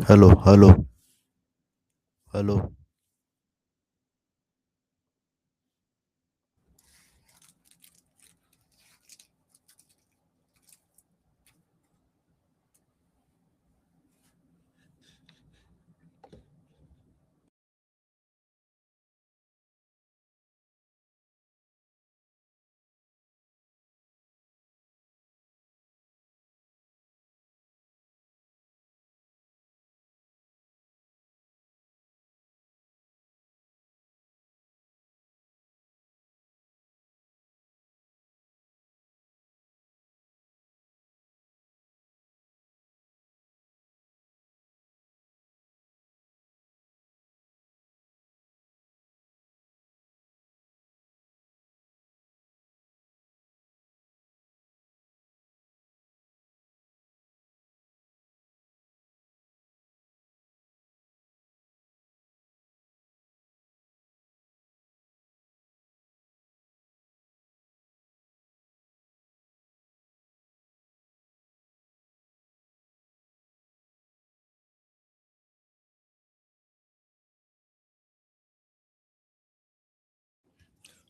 Hello hello hello.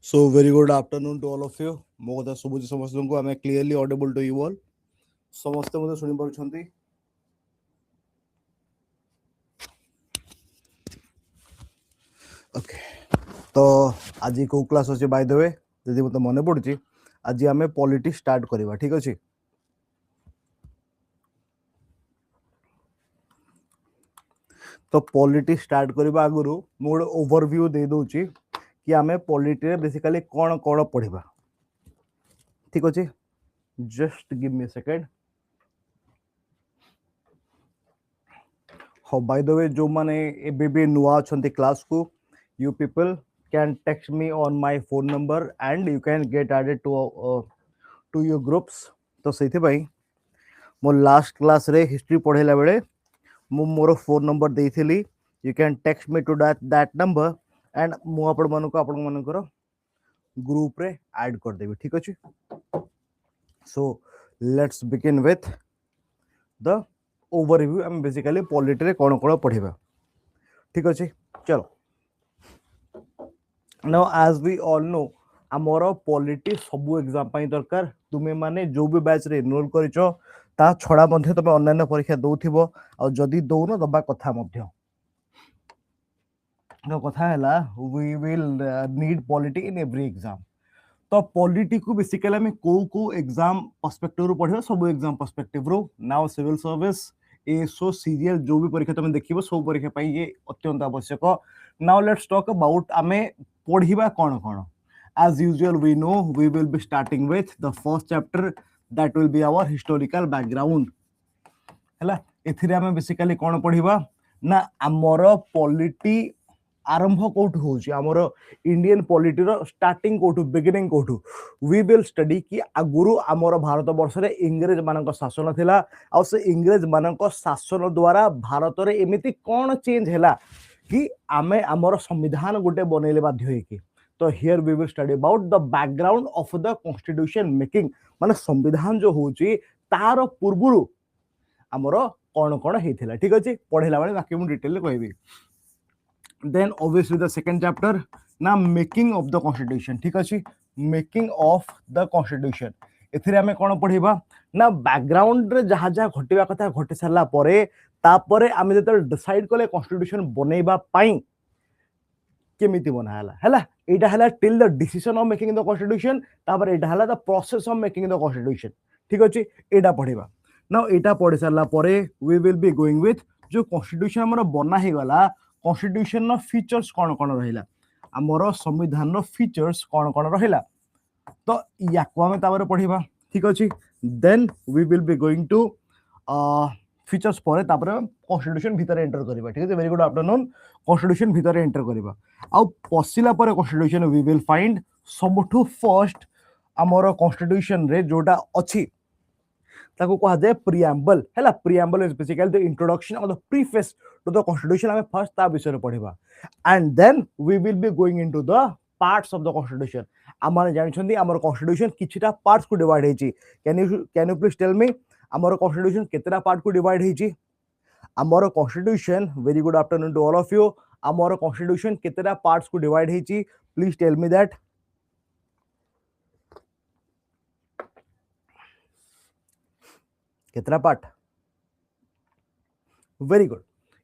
So very good afternoon to all of you. मो कथा सुबुची समस्त को आम clearly audible to you all. समस्त मते सुनि पारुछंती? ओके। तो आज को क्लास अछि बाय द वे जदि मते मने पड़ुची आज आमे पॉलिटिक्स स्टार्ट करबा। ठीक अछि। तो पॉलिटिक्स स्टार्ट करबा आगुरु मो गोटे ओवरव्यू दे दोची कि आमे पॉलिटिक्स रे बेसिकली कोन कोन पढिबा। ठीक अछि। Just give me a second. हाँ बाय द वे जो माने एबे भी नुआ अछंती क्लास को you people can text me on my phone number and you can get added to your groups. तो सेथि भाई मो लास्ट क्लास रे हिस्ट्री पढ़ेला बेले मु मोर फोन नंबर देइथिली। You can text me to that number and मु आपण मानकर ग्रुप रे ऐड कर देबी। ठीक अछि। So let's begin with the overview. हम बेसिकली पॉलिटी रे कोन कोन पढ़िबा। ठीक अछि। चलो now as we all know आमर पॉलिटी सबु एग्जाम पाई दरकार। तुमे माने जो भी बैच रे एनरोल करिचो ता छडा मध्ये तमे ऑनलाइन परीक्षा दउथिबो और जदी दउनो दबा कथा मध्ये। तो कथा हैला we will need polity in every exam. तो पॉलिटी को बेसिकली हमें को एग्जाम पर्सपेक्टिव रो पढ़िबो सब एग्जाम पर्सपेक्टिव रो। Now civil service SO serial जो भी परीक्षा तुम देखिबो सब परीक्षा पाई ये अत्यंत आवश्यक। नाउ लेट्स टॉक अबाउट आमे पढ़िबा कोन कोन। as usual we know we will be starting with the first chapter that will be our historical background हैला। एथिरे हमें बेसिकली कोन पढ़िबा ना हमर पॉलिटी आरंभ कोठु होची हमर इंडियन पॉलिटी रो स्टार्टिंग कोठु बिगिनिंग कोठु। वी विल स्टडी कि आगुरु हमर भारत वर्ष रे इंग्रेज मानक शासन थिला आ से इंग्रेज मानक शासन द्वारा भारत रे एमिति कोन चेंज हैला कि आमे हमर संविधान गोटे बनेले बाध्य होई कि। तो here we will study about the background of the constitution making माने संविधान जो होची तार पूर्वरु हमर कोन कोन हेथिला। ठीक अछि। पढेला बेले बाकी मु डिटेल ले कहबी। Then obviously the second chapter ना मेकिंग ऑफ द कॉन्स्टिट्यूशन। ठीक अछि। मेकिंग ऑफ द कॉन्स्टिट्यूशन एथिरे हमें कोन पढिबा ना बैकग्राउंड रे जहा जहा घटिबा कथा घटि सरला परे तापरे आमे जते डिसाइड कले कॉन्स्टिट्यूशन बनेबा पाई केमिति बना हैला हैला। एटा हैला till the decision of making the constitution तापर एटा हैला the process of making the constitution. ठीक अछि। एटा पढिबा। नाउ एटा पढि सरला परे we will be going with जो कॉन्स्टिट्यूशन हमर बना हे गला कॉन्स्टिट्यूशन नो फीचर्स कोन कोन रहिला हमर संविधान नो फीचर्स कोन कोन रहिला। तो याको हमें तापर पढिबा। ठीक अछि। Then we will be going to features परे तापर कॉन्स्टिट्यूशन भीतर एंटर करबा। ठीक है। Very good afternoon. कॉन्स्टिट्यूशन भीतर एंटर करबा आ पसिला परे कॉन्स्टिट्यूशन वी विल फाइंड सबठु फर्स्ट हमर कॉन्स्टिट्यूशन रे जोटा अछि ताको कहा जाय प्रिएम्बल हैला। Preamble is basically the introduction और the preface to the constitution. हमें फर्स्ट ता विषय रे पढिबा and then we will be going into the parts of the constitution. आमार जानिछंती हमर कॉन्स्टिट्यूशन किछिटा पार्ट्स को डिवाइड हेची। Can you please tell me हमर कॉन्स्टिट्यूशन केतेटा पार्ट को डिवाइड हेची। आमर constitution very good afternoon to all of you आमर कॉन्स्टिट्यूशन केतेटा पार्ट्स को डिवाइड हेची प्लीज टेल मी दैट केतेटा पार्ट वेरी गुड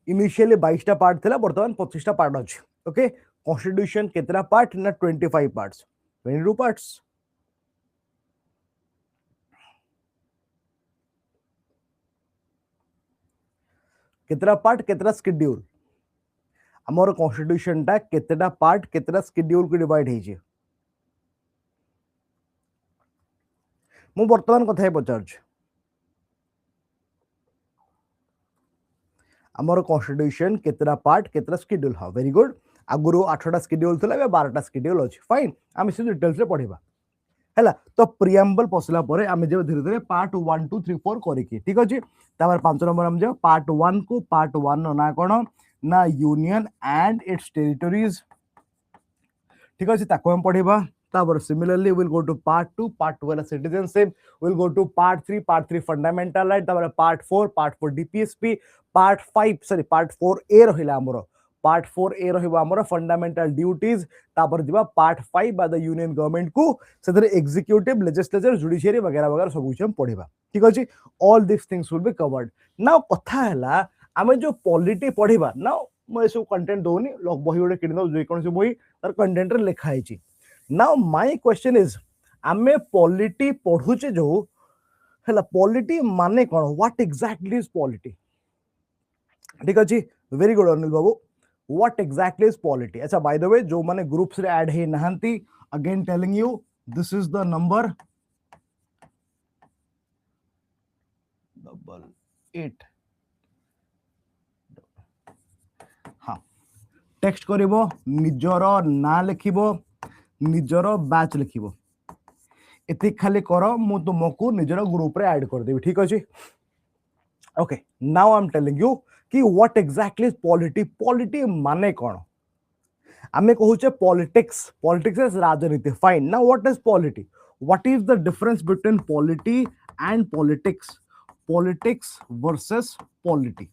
इनिशियली 22टा पार्ट थिला वर्तमान 25टा पार्ट अछि ओके कॉन्स्टिट्यूशन केतेटा पार्ट ना 25 पार्ट्स 22 पार्ट्स केतेटा पार्ट केतेटा शेड्यूल हमर कॉन्स्टिट्यूशन टा केतेटा पार्ट केतेटा शेड्यूल को डिवाइड हेछि मु वर्तमान कथा पचार हमर कॉन्स्टिट्यूशन केतेटा पार्ट केतेटा शेड्यूल हा वेरी गुड आगुरु 8टा शेड्यूल थिला बे 12टा शेड्यूल अछि फाइन हम से डिटेल्स रे पढिबा हैला तो प्रिएम्बल पसला परे हम जे धीरे धीरे पार्ट 1 2 3 4 करिके ठीक अछि तापर 5 नंबर हम जे पार्ट 1 को पार्ट 1 ना कोन ना यूनियन एंड इट्स टेरिटरीज ठीक अछि ताको हम पढिबा तापर similarly will go to part 2 वाला citizenship will go to part 3 fundamental right तापर पार्ट 4 डीपीएसपी पार्ट 4 ए रहिला हमरो पार्ट 4 ए रहिबा हमरो फंडामेंटल ड्यूटीज तापर दिबा पार्ट 5 बा द यूनियन गवर्नमेंट को सेदरे एग्जीक्यूटिव लेजिस्लेचर जुडिशियरी वगैरह वगैरह सब कुछ हम पढिबा ठीक अछि all this things will be covered now कथा हैला हमें जो पॉलिटी पढिबा नाउ मैं सब कंटेंट दोनी लोग बही ओडे किन दो जे कोन से बही तार कंटेंट रे लिखा है नाउ माय क्वेश्चन इज आमे पॉलिटी पढुचे जो हैला पॉलिटी माने कोन व्हाट एग्जैक्टली इज पॉलिटी ठीक अछि very good Anil Babu what exactly is polity अच्छा बाय द वे जो माने ग्रुप्स रे ऐड हे नहंती again telling you this is the number 8 हाँ टेक्स्ट करिवो निजर ना लिखिबो निजर बैच लिखिबो एति खाली करो मु तुमको निजर ग्रुप रे ऐड कर देबी ठीक अछि okay now I am telling you कि what exactly is polity polity माने कोन आमे कहूचे पॉलिटिक्स पॉलिटिक्स इज राजनीति fine now what is polity what is the difference between polity and politics politics versus polity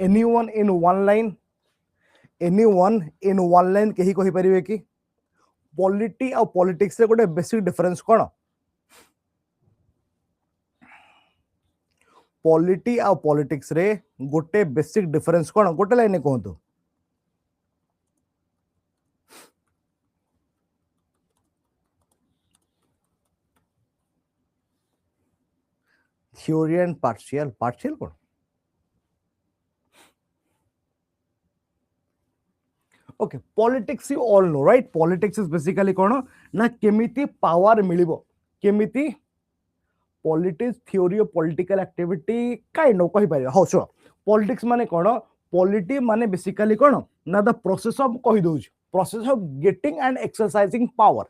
anyone in one line कही कहि परिबे कि पॉलिटी और पॉलिटिक्स रे गोटे बेसिक डिफरेंस कोन पॉलिटी और पॉलिटिक्स रे गोटे बेसिक डिफरेंस कोन गोटे लाइन कहतो theory and partial cone okay politics you all know right politics is basically कोन ना केमिति पावर मिलिबो केमिति politics theory of political activity kind of कहि पारे हो सो पॉलिटिक्स माने कोन पॉलिटी माने बेसिकली कोन ना द प्रोसेस ऑफ कहि those process of getting and exercising power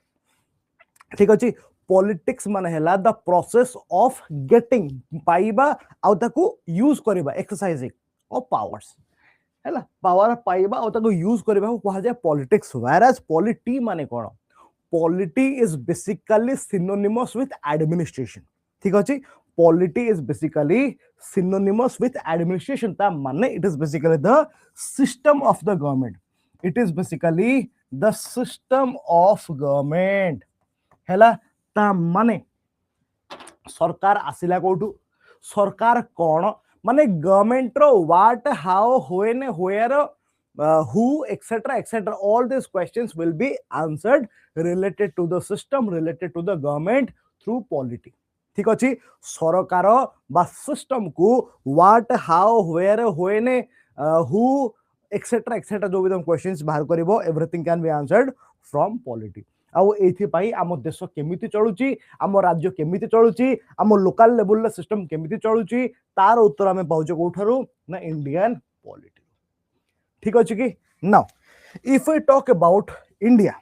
ठीक अछि पॉलिटिक्स माने हला द प्रोसेस ऑफ गेटिंग पाइबा आ ताको यूज करबा एक्सरसाइजिंग ऑफ पावर्स हैला पावर पाइबा और ताको यूज करबा को कहा जाय पॉलिटिक्स व्हेयरएज पॉलिटी माने कोन polity is basically synonymous with administration ठीक अछि polity is basically synonymous with administration ता माने it is basically the system of the government it is basically the system of government हैला ता माने सरकार आसिला कोठू सरकार कोन माने गवर्नमेंट रो what how when where who etc all these questions will be answered related to the system related to the government through polity ठीक अछि सरकार बा सिस्टम को what how where when who etc जो भी तुम क्वेश्चंस बाहर करिवो everything can be answered from polity आउ एथि पाई आम देश केमिति चलुची आम राज्य केमिति चलुची आम लोकल लेवल सिस्टम केमिति चलुची तार उत्तर हमें पाउचे कोठारु ना इंडियन पॉलिटी ठीक अछि कि now if we talk about India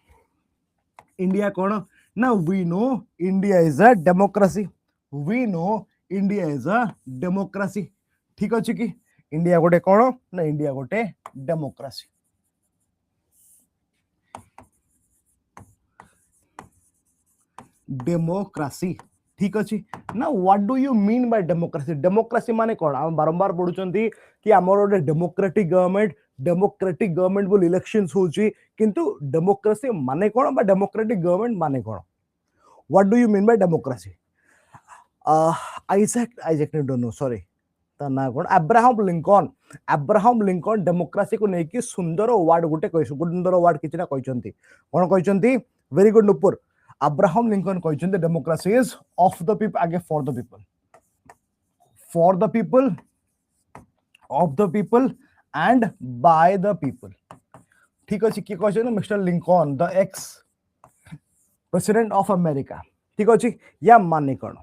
कोन ना we know India is a democracy ठीक अछि कि इंडिया गोटे कोन ना इंडिया गोटे डेमोक्रेसी ठीक अच्छे ना what do you mean by democracy democracy माने कौन हम बारंबार पढ़ुचंती कि हमर ओडे डेमोक्रेटिक गवर्नमेंट बोल इलेक्शंस होची किंतु डेमोक्रेसी माने कौन बा डेमोक्रेटिक गवर्नमेंट माने कौन what do you mean by democracy Isaac Newton no sorry ता ना कौन अब्राहम लिंकन डेमोक्रेसी को नेकी सुंदर वर्ड गोटे कहि सुंदर वर्ड किछना कहिसंती कोन कहिसंती very good Nupur Abraham Lincoln कहिसंती democracy is of the people आगे for the people of the people and by the people ठीक अछि कि कहिसंती mister Lincoln the ex president of America ठीक अछि या माने कोन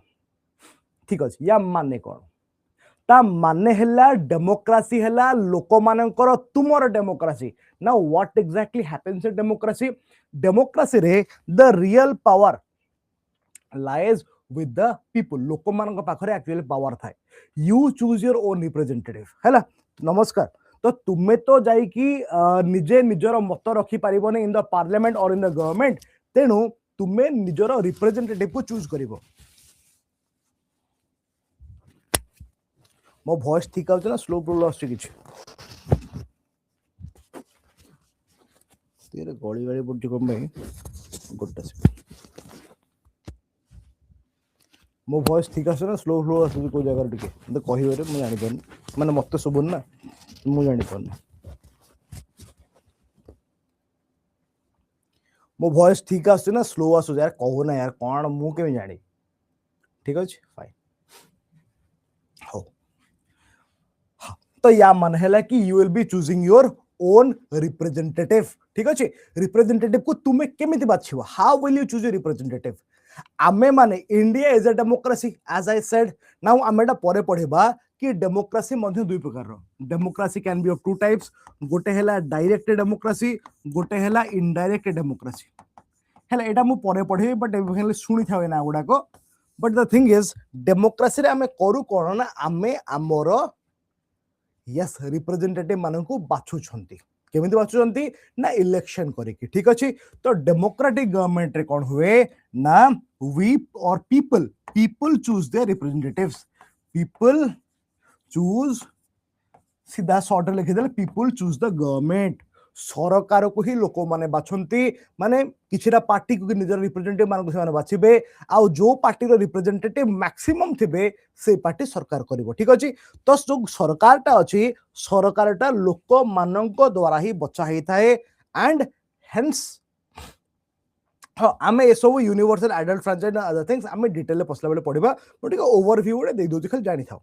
ठीक अछि या माने कोन ता माने हला डेमोक्रेसी हला लोक मानकर तुमर democracy now what exactly happens in democracy रे the real power lies with the people लोक मान पाखरे एक्चुअली पावर थाए you choose your own representative हैला नमस्कार तो तुम्हें तो जाइकी निजे निजर मत रखी पारिबने इन द पार्लियामेंट और इन द गवर्नमेंट तेणु तुम्हें निजर रिप्रेजेंटेटिव को चूज करिवो मो वॉइस ठीक आउछ ना स्लो प्रोल आछ किछ तेरे गली गली बुटी कम में गुड मो वॉइस ठीक आछ ना स्लो आछ को जगह टिके तो कहिबे रे मु जानि पन माने मते सुबुन ना मु जानि पन मो वॉइस ठीक आछ ना स्लो आछ यार कहू ना यार कोन मु के जानि ठीक अछि फाइन हो तो या मन है कि you will be choosing your own representative ठीक अच्छे रिप्रेजेंटेटिव को तुम्हें केमिति बाछिबो how will you choose your representative आमे माने India is a democracy as I said now आमेटा परे पढिबा कि डेमोक्रेसी मध्ये दुई प्रकार रो democracy can be of two types गोटे हैला डायरेक्ट डेमोक्रेसी गोटे हैला इनडायरेक्ट डेमोक्रेसी हैला एटा मु परे पढिबे बट एबे सुनि थावे ना गुडा को but the thing is democracy रे आमे करू कोन ना आमे आमरो यस रिप्रेजेंटेटिव मानकु बाछुछंती केमिति बाछुछंती ना इलेक्शन करिकि ठीक अछि तो डेमोक्रेटिक गवर्नमेंट रे कोन हुए ना वी और people choose there representatives people choose सीधा शॉर्ट लिखि देले पीपल चूज द गवर्नमेंट सरकार को ही लोक माने बाछंती माने किछिरा पार्टी को निजर रिप्रेजेंटेटिव मानकु से माने बाछिबे आ जो पार्टी रो रिप्रेजेंटेटिव मैक्सिमम थिबे से पार्टी सरकार करिवो ठीक अछि तो जो सरकारटा अछि सरकारटा लोक मानक द्वारा ही बचा ही थाए एंड हेंस आमे ए सब universal adult franchise other things आमे डिटेल पसला बेले पढिबा बट ओवरव्यू रे दे दोति खाली जानि थाओ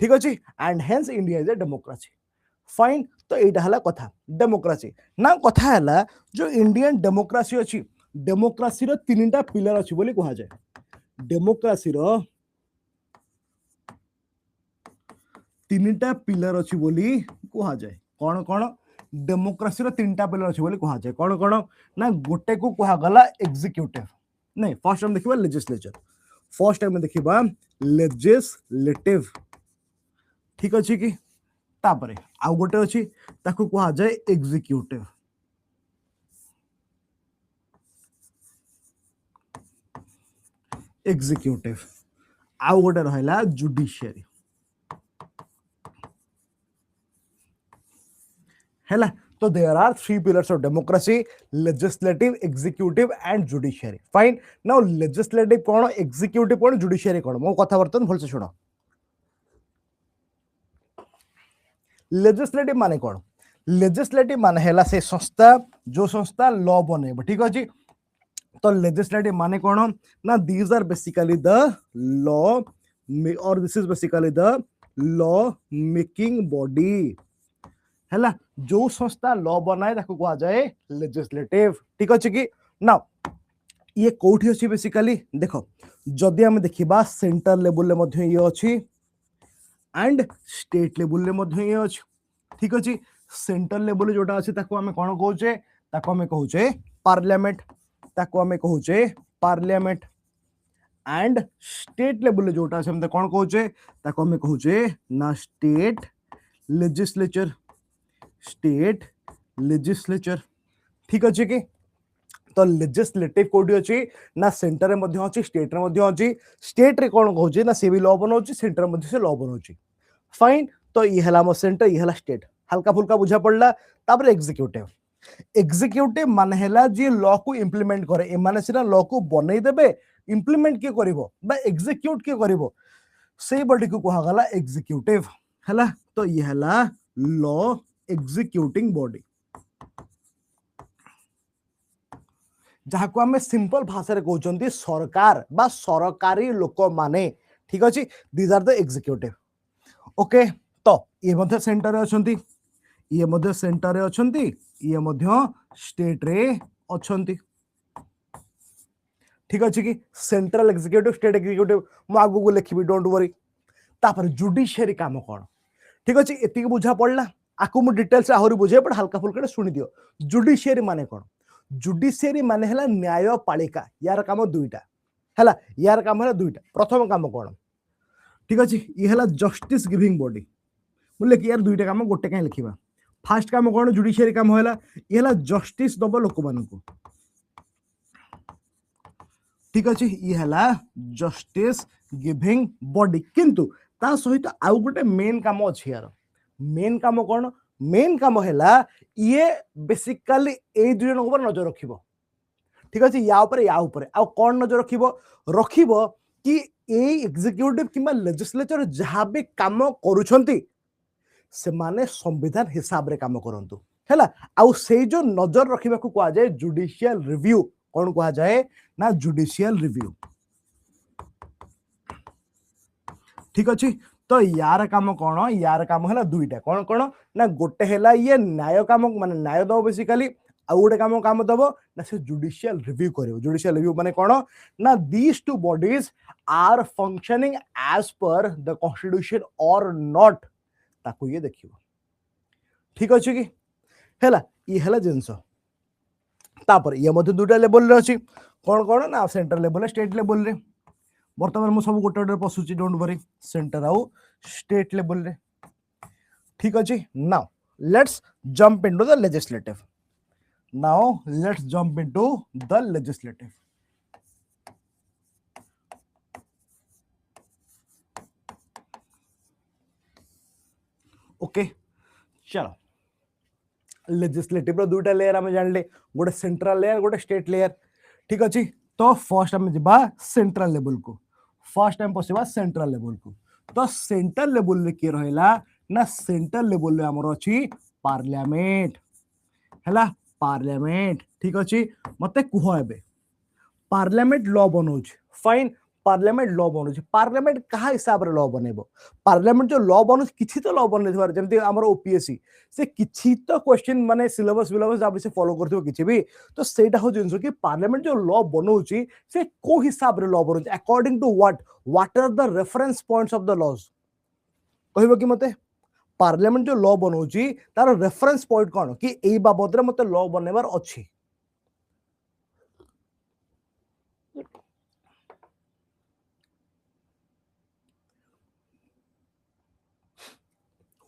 ठीक अछि and hence India is a democracy fine तो एटा हला कथा डेमोक्रेसी ना कथा हला जो इंडियन डेमोक्रेसी अछि डेमोक्रेसी रो तीनटा पिलर अछि बोली कहा जाय डेमोक्रेसी रो तीनटा पिलर अछि बोली कहा जाय कोन कोन डेमोक्रेसी रो तीनटा पिलर अछि बोली कहा जाय कोन कोन ना गोटे को कहा गला एग्जीक्यूटिव नहीं फर्स्ट हम देखिबा लेजिस्लेचर फर्स्ट टाइम देखिबा लेजिस्लेटिव ठीक अछि कि तापरे आउ गोटे अछि ताकू कहा जाय एग्जीक्यूटिव आउ गोटे रहला जुडिशियरी हैला तो there are three pillars of democracy legislative executive and judiciary fine now legislative कोन एग्जीक्यूटिव कोन जुडिशियरी कोन मो कथा बर्तन भल से सुनो लेजिस्लेटिव माने कोन लेजिस्लेटिव माने हैला से संस्था जो संस्था लॉ बनेबो ठीक अछि तो लेजिस्लेटिव माने कोन ना these are basically the law और this is basically the law making body हैला जो संस्था लॉ बनाए ताको कहा जाए लेजिस्लेटिव ठीक अछि कि नाउ ये कोठी अछि बेसिकली देखो जदी हम देखिबा सेंटर लेवल ले मध्ये ये अछि एंड स्टेट लेवल ले मध्ये ये अछि ठीक अछि सेंटर लेवल जोटा अछि ताको हमें कोन कहउचे ताको हमें कहउचे पार्लियामेंट ताको हमें कहउचे पार्लियामेंट एंड स्टेट लेवल जोटा अछि हम कोन कहउचे ताको हमें कहउचे ना स्टेट लेजिस्लेचर ठीक अच्छे कि तो लेजिस्लेटिव कोडी अछि ना सेंटर रे मध्ये अछि स्टेट रे मध्ये अछि स्टेट रे कोन कहउछि ना से भी लॉ बनउछि सेंटर मध्ये से लॉ बनउछि फाइन तो ये हला मो सेंटर ये हला स्टेट हल्का फुल्का बुझा पड़ला तापर एग्जीक्यूटिव एग्जीक्यूटिव माने हला जे लॉ को इंप्लीमेंट करे ए माने सिना लॉ को बनै देबे इंप्लीमेंट के करिवो बा एग्जीक्यूट के करिवो से बॉडी को कहा गला एग्जीक्यूटिव हला तो ये हला लॉ एग्जीक्यूटिंग बॉडी जहाँ को आम सिंपल भाषा रे कहउचंती सरकार बा सरकारी लोक माने ठीक अछि these are the executive okay तो ये मध्य सेंटर रे अछंती ये मध्य सेंटर रे अछंती ये मध्य स्टेट रे अछंती ठीक अछि कि सेंट्रल एग्जीक्यूटिव स्टेट एग्जीक्यूटिव मु आगु को लिखिबी डोंट वरी तापर जुडिशियरी काम कोन ठीक अछि एति बुझा पड़ला आकु मु डिटेल्स आहुरी बुझे पर हल्का फुल्का सुनि दियो जुडिशियरी माने कोन जुडिशियरी माने हला न्यायपालिका यार काम दुईटा हला यार काम हला दुईटा प्रथम काम कोन ठीक अछि ये हला जस्टिस गिविंग बॉडी बोले कि यार दुईटा काम गोटे काहे लिखिबा फर्स्ट काम कोन जुडिशियरी काम होला ये हला जस्टिस दबो लोक मानकु ठीक अछि ये हला जस्टिस गिविंग बॉडी किंतु ता सहित आउ गोटे मेन काम अछि यार मेन काम कोन मेन काम हैला ये बेसिकली ए दुई जन ऊपर नजर रखिबो ठीक अछि या ऊपर आ कोन नजर रखिबो रखिबो कि ए एग्जीक्यूटिव किबा लेजिस्लेचर जहां भी काम करूछंती से माने संविधान हिसाब रे काम करंतु हैला आ से जो नजर रखिबा को कहा जाय जुडिशियल रिव्यू कोन कहा जाय ना जुडिशियल रिव्यू ठीक अछि तो यार काम कोन यार काम हैला दुईटा कोन कोन ना गोटे हैला ये न्याय काम माने न्याय दो बेसिकली आ गोटे काम दबो ना से जुडिशियल रिव्यू करिवो जुडिशियल रिव्यू माने कोन ना these two bodies are functioning as per the constitution और नॉट ताको ये देखिवो ठीक अछि कि हैला ये हैला जिंस तापर ये मध्ये दुटा लेवल रे अछि कोन कोन ना सेंट्रल लेवल स्टेट लेवल रे वर्तमान मु सब गोटे गोटे पसुची डोंट वरी सेंटर आउ स्टेट लेवल रे ठीक अछि now let's jump into the legislative now let's jump into the legislative okay चलो लेजिस्लेटिव रो दुटा लेयर हम जानले गोटे सेंट्रल लेयर गोटे स्टेट लेयर ठीक अछि तो फर्स्ट हम जिबा सेंट्रल लेवल को फर्स्ट टाइम पसिबा सेंट्रल लेवल को तो सेंट्रल लेवल रे के रहला ना सेंट्रल लेवल रे हमर अछि पार्लियामेंट हैला पार्लियामेंट ठीक अछि मते कुह एबे पार्लियामेंट लॉ बनौछ फाइन पार्लियामेंट लॉ बनौछ पार्लियामेंट कहा हिसाब रे लॉ बनेबो पार्लियामेंट जो लॉ बनौछ किछि तो लॉ बनेथबार जेमति हमर ओपीएससी से किछि तो क्वेश्चन माने सिलेबस आप से फॉलो करथिबो किछि भी तो सेटा हो जिंसो कि पार्लियामेंट जो लॉ बनौछि से को हिसाब रे लॉ बनौछ according to what are the reference points of the laws कहबो कि मते पार्लियामेंट जो लॉ बनौछि तार रेफरेंस पॉइंट कोन कि एई बाबद रे मते लॉ बनेबार अछि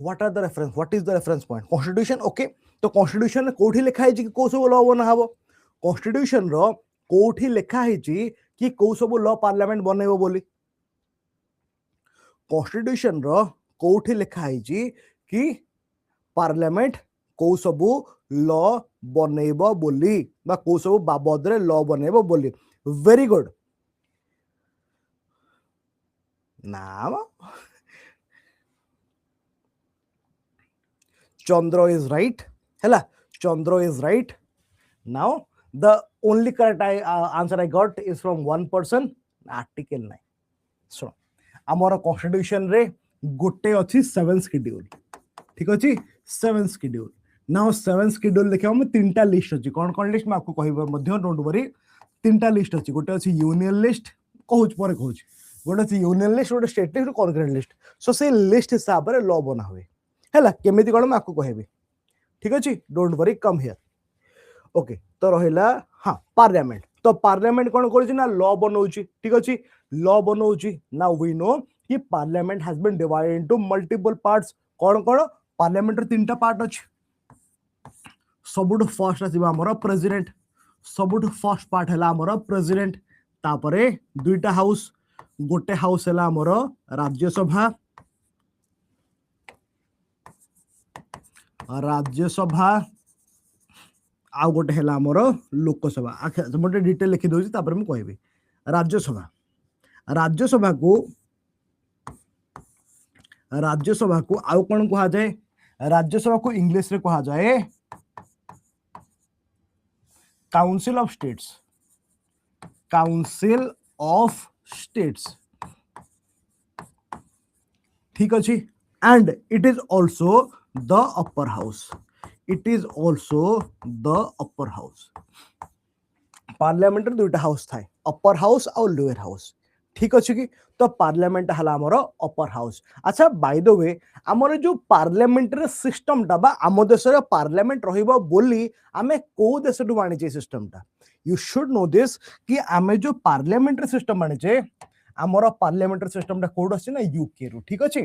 what are the reference what is the reference point constitution okay तो constitution रे कोठी लिखा है कि को सब लॉ बना हबो constitution रो कोठी लिखा है कि को सब लॉ पार्लियामेंट बनेबो बोली constitution रो कोठी लिखा है कि पार्लियामेंट को सब लॉ बनेबो बोली बा को सब बाबद रे लॉ बनेबो बोली वेरी गुड ना Chandra is right. Hela, Chandra is right. Now, the only correct answer I got is from one person. Article 9. So, our constitution re gote अछि 7 schedule. ठीक अछि 7 schedule. Now 7 schedule देखियो हम तीनटा list अछि कोन list में आपको कहबो मध्य डोंट वरी तीनटा लिस्ट अछि गोटे अछि यूनियन लिस्ट कहूच पर कहूच गोटे अछि यूनियन लिस्ट गोटे state list concurrent list so से लिस्ट हिसाब रे लॉ बना हुए हैला केमिति कोन मैं आपको कहबी ठीक अछि don't worry come here okay तो रहिला हां पार्लियामेंट तो पार्लियामेंट कोन करछि ना लॉ बनौछि ठीक अछि लॉ बनौछि नाउ वी नो कि parliament has been divided into multiple parts कोन कोन पार्लियामेंट रे तीनटा पार्ट अछि सबुड फर्स्ट आसीबा हमर प्रेसिडेंट सबुठ फर्स्ट पार्ट है आमर प्रेसिडेंट तापरे दुईटा हाउस गोटे हाउस है आमर राज्यसभा राज्यसभा आ गोटे है आमर लोकसभा मोटे डिटेल लिखि दउछि तापर मु कहबी राज्यसभा राज्यसभा को आउ कौन कहा जाए राज्यसभा को इंग्लिश रे कहा जाए काउंसिल ऑफ स्टेट्स ठीक अच्छी and it is also the upper house parliament दुईटा हाउस थाए अपर हाउस और लोअर हाउस ठीक अच्छे कि तो पार्लियामेंट है आमर अपर हाउस अच्छा बाय द वे आमर जो पार्लियामेंटरी सिस्टम टा बा आम देश पार्लियामेंट रहिबो बोली आमे को देश टू आनिचे सिस्टम टा यू शुड नो दिस कि आमे जो पार्लियामेंटरी सिस्टम आनिचे आमर पार्लियामेंटरी सिस्टम टा कोड अछि ना यूके रु ठीक अछि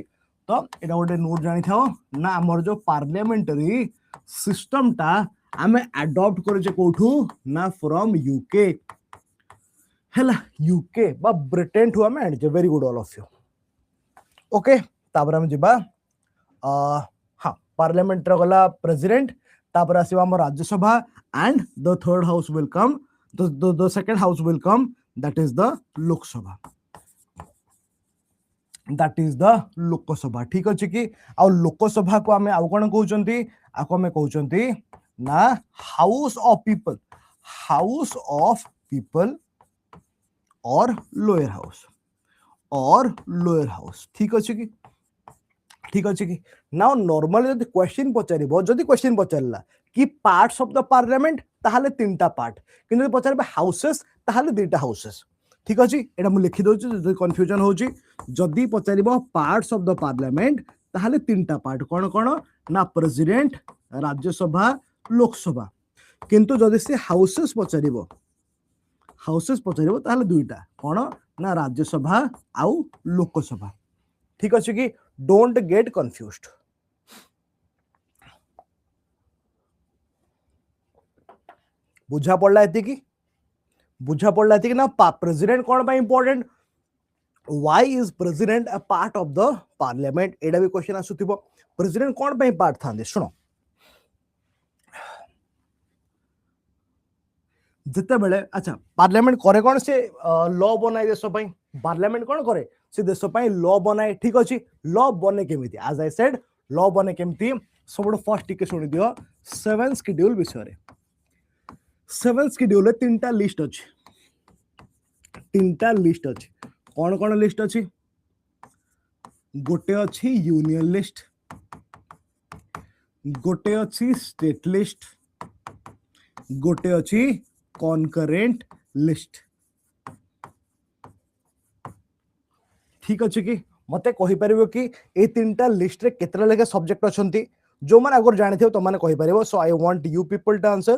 तो एटा गोटे नोट जानि थाओ ना आमर जो पार्लियामेंटरी सिस्टम टा आमे अडॉप्ट करिचे कोठू ना फ्रॉम यूके हेला यूके बा ब्रिटेन ठू आमे आनिचे very good all of you okay तापर हम जिबा हां पार्लियामेंट रो गला प्रेसिडेंट तापर आसीबा हम Rajya Sabha and the third house will come the second house will come that is the Lok Sabha ठीक अछि कि आ लोकसभा को आमे आउ कोन कहउचंती आको आमे कहउचंती ना हाउस ऑफ पीपल और लोअर हाउस ठीक अछि कि नाउ नॉर्मली जदि क्वेश्चन पचारिबो जदि क्वेश्चन पचारला कि पार्ट्स ऑफ द पार्लियामेंट ताहाले तीनटा पार्ट किंतु जदि पचारबे हाउसेस ताहाले दुईटा हाउसेस ठीक अछि एटा मु लिखि दोछि जदि कंफ्यूजन होछि जदि पचारिबो पार्ट्स ऑफ द पार्लियामेंट ताहाले तीनटा पार्ट कोन कोन ना प्रेसिडेंट राज्यसभा लोकसभा किंतु जदि से हाउसेस पचारिबो ताहाले दुईटा कोन ना राज्यसभा आउ लोकसभा ठीक अछि कि डोंट गेट कंफ्यूज्ड बुझा पड़ला एति कि ना प्रेसिडेंट कोन बा important why is president a part of the parliament एडा भी क्वेश्चन आसुथिबो प्रेसिडेंट कोन बा पार्ट थांदे सुनो जिते बेले अच्छा पार्लियामेंट करे कोन से लॉ बनाए देश पई पार्लियामेंट कोन करे से देश पई लॉ बनाए ठीक अछि लॉ बने केमिति एज आई सेड लॉ बने केमिति सबड फर्स्ट टिके सुनि दियो 7 शेड्यूल विषय रे 7 शेड्यूल तीनटा लिस्ट अछि कोन कोन लिस्ट अछि गोटे अछि यूनियन लिस्ट गोटे अछि स्टेट लिस्ट गोटे अछि कॉन्करेंट लिस्ट ठीक अछि कि मते कहि परिबो कि ए तीनटा लिस्ट रे केतरा लेके सब्जेक्ट अछंती जो माने अगर जानि थियो तो माने कहि परिबो so I want you people to answer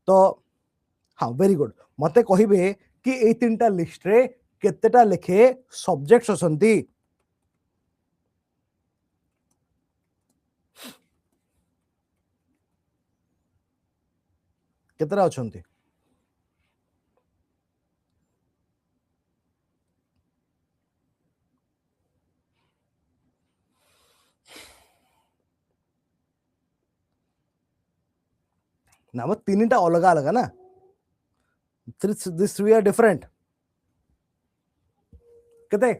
तो हां वेरी गुड मते कहिबे कि ए तीनटा लिस्ट रे केतेटा लेखे सब्जेक्ट्स अछंती केतरा अछंती ना वो तीनटा अलग अलग ना this we are different केते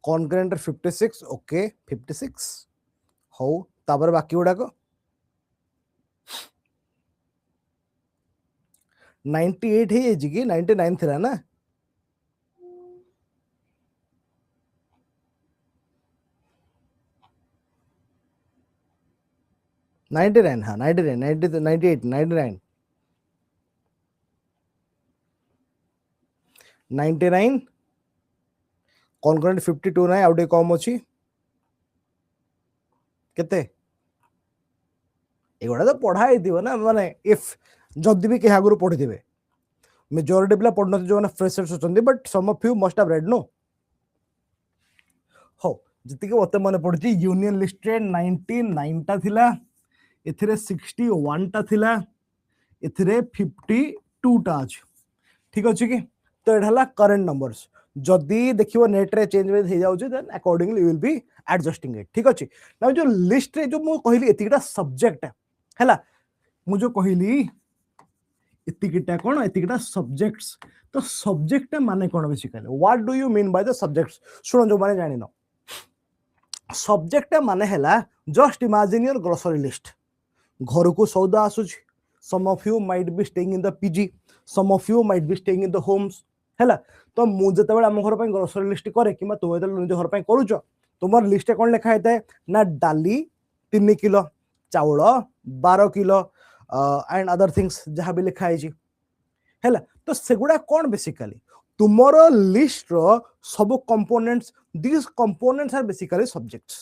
कॉन्करेंट 56 ओके 56 हो तापर बाकी गुडा को 98 है जी की 99 थिला ना नाइन्टी नाइन हाँ 99 98 99 99 कॉन्करेंट 52 ना आउटे कम अछि केते एगुड़ा तो पढ़ाई दियो ना माने इफ जदि भी के आगुरु पढ़ी दिबे मेजॉरिटी पिला पढ़ न जो ना फ्रेशर्स होचंदी but some of you must have read नो हो जति के मते माने पड़ची यूनियन लिस्ट रे 99 टा थिला एथिरे 61 टा थिला एथिरे 52 टा अछि ठीक अछि कि तो एठाला करंट नंबर्स जदि देखिबो नेट रे चेंज हो जाउ छै then accordingly you will be adjusting it ठीक अछि ना जो लिस्ट रे जो मु कहली एतिकटा सब्जेक्ट हैला मु जो कहली एतिकटा कोन एतिकटा सब्जेक्ट्स तो सब्जेक्ट माने कोन basically what do you mean by the subjects सुनो जो माने जानि न सब्जेक्ट माने हैला just imagine your grocery list घर को सौदा आसुच some of you might be staying in the PG some of you might be staying in the homes हैला तो मु जते बेला हम घर पय ग्रोसरी लिस्ट करे किमा तो एते निज घर पय करूछ तुमर लिस्ट कोन लिखा हेते ना डाली 3 किलो चाउल 12 किलो एंड अदर थिंग्स जहां भी लिखा है हैला तो सेगुडा कोन बेसिकली तुम्हारो लिस्ट रो सब components these components are basically subjects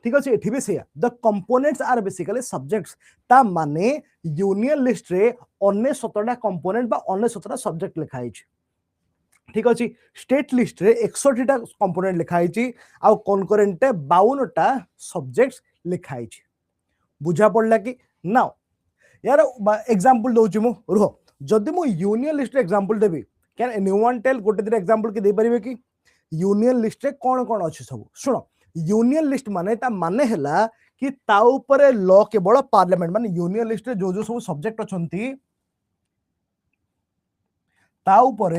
ठीक अछि एठी भी सेया the components are basically subjects ता माने यूनियन लिस्ट रे 69टा कंपोनेंट बा 69टा सब्जेक्ट लिखा है ठीक अछि स्टेट लिस्ट रे 61टा कंपोनेंट लिखा है आ कॉन्करेंट 52टा सब्जेक्ट्स लिखा है बुझा पड़ला कि नाउ यार एग्जांपल दोची मु रुह जदि मु यूनियन लिस्ट रे example Devi can anyone tell गोटे दिन एग्जांपल के दे परिबे कि यूनियन लिस्ट रे कौन कौन अच्छे सब सुनो यूनियन लिस्ट माने ता माने हैला कि ता ऊपर लॉ केवल पार्लियामेंट माने यूनियन लिस्ट रे जो जो सब सब्जेक्ट अछंती ता ऊपर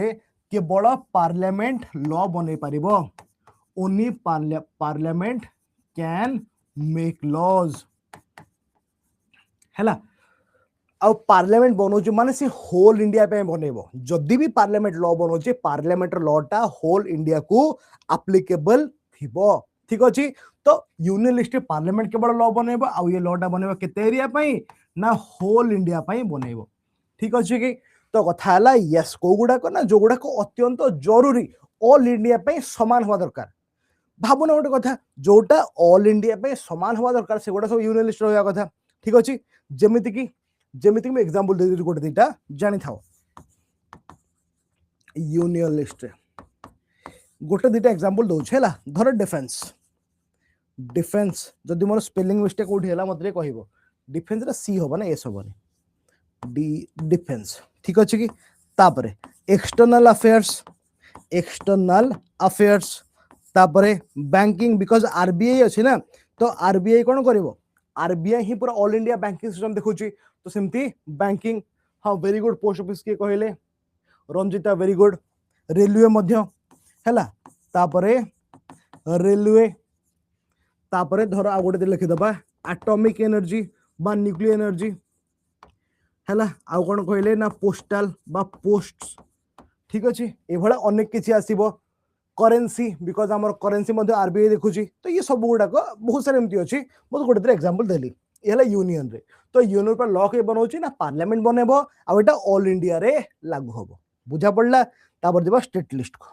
केवल पार्लियामेंट लॉ बने पारिबो only parliament can make laws हैला आ पार्लियामेंट बनौछ माने से होल इंडिया पे बनेबो जदि भी पार्लियामेंट लॉ बनौछ पार्लियामेंट लॉ टा होल इंडिया को एप्लीकेबल थिबो ठीक अछि तो यूनियन लिस्ट पार्लियामेंट केवल लॉ बनेबो आ ये लॉ टा बनेबो केते एरिया पई ना होल इंडिया पई बनेबो ठीक अछि कि तो कथा हला यस को गुडा को ना जो गुडा को अत्यंत जरूरी ऑल इंडिया पई समान होवा दरकार भाबुना गोटे कथा जोटा ऑल इंडिया पे समान होवा दरकार से गोटा सब यूनियन लिस्ट रहया कथा ठीक अछि जेमिति में एग्जांपल दे गोटे दीटा जानि थाओ यूनियन लिस्ट गोटे दीटा एग्जांपल दउ छला धर डिफेंस जदि मोर स्पेलिंग मिस्टेक कोठी हला मते कहइबो डिफेंस रा सी होबा ना एस होबा डी डिफेंस ठीक अछि कि तापरे एक्सटर्नल अफेयर्स तापरे बैंकिंग बिकॉज आरबीआई अछि ना तो आरबीआई कोन करिवो आरबीआई ही पूरा ऑल इंडिया बैंकिंग सिस्टम देखुची तो सेमती बैंकिंग हाँ वेरी गुड पोस्ट ऑफिस के कहले रंजिता वेरी गुड रेलवे मध्य हैला तापरे रेलवे तापरे धर आ गोटे लिखि दबा एटॉमिक एनर्जी बा न्यूक्लियर एनर्जी हैला आ कोन कहले ना पोस्टल बा पोस्ट्स ठीक अछि ए भला अनेक किछि आसीबो करेंसी बिकॉज आमर करेंसी मध्य आरबीआई देखुची तो ये सब गुडा को बहुत सारे एमती अछि बहुत गोटे एग्जांपल देली एला यूनियन रे तो यूनियन पर लॉ के बनौची ना पार्लियामेंट बनेबो आ एटा ऑल इंडिया रे लागू होबो बुझा पड़ला तापर जेबा स्टेट लिस्ट को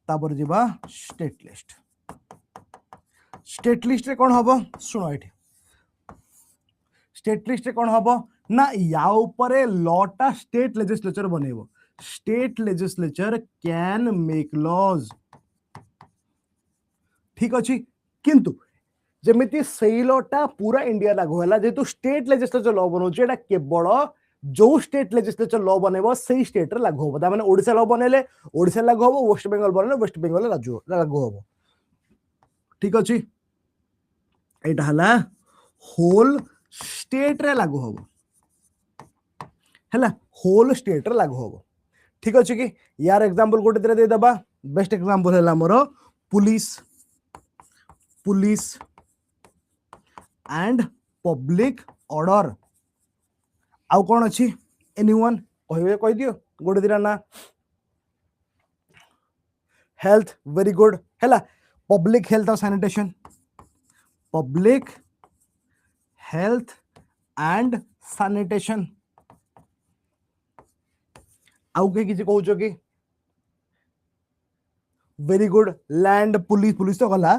तापर जेबा स्टेट लिस्ट रे कोन होबो सुनो एठी स्टेट लिस्ट रे कोन होबो ना या ऊपर लॉ टा स्टेट लेजिस्लेचर बनेबो state legislature can make laws ठीक अछि किंतु जेमिति सेई लॉटा पूरा इंडिया लागू होला जेतु स्टेट लेजिस्लेचर लॉ बनो जेटा केवल जो स्टेट लेजिस्लेचर लॉ बनेबो सेई स्टेट रे लागू होबो ता माने ओडिसा लॉ बनेले ओडिसा लागू होबो वेस्ट बंगाल बनेले वेस्ट बंगाल लागू होबो ठीक अछि एटा हला होल स्टेट रे लागू होबो हैला होल स्टेट रे लागू होबो ठीक अछि कि यार एग्जांपल गोटे दे दबा बेस्ट एग्जांपल हैला मोर पुलिस एंड पब्लिक ऑर्डर आउ कोन अछि एनीवन कहबे कह दियो गोटे दिरा ना हेल्थ वेरी गुड हैला पब्लिक हेल्थ और sanitation public health and sanitation आउ के किछि कहउछो कि very good land police police तो गला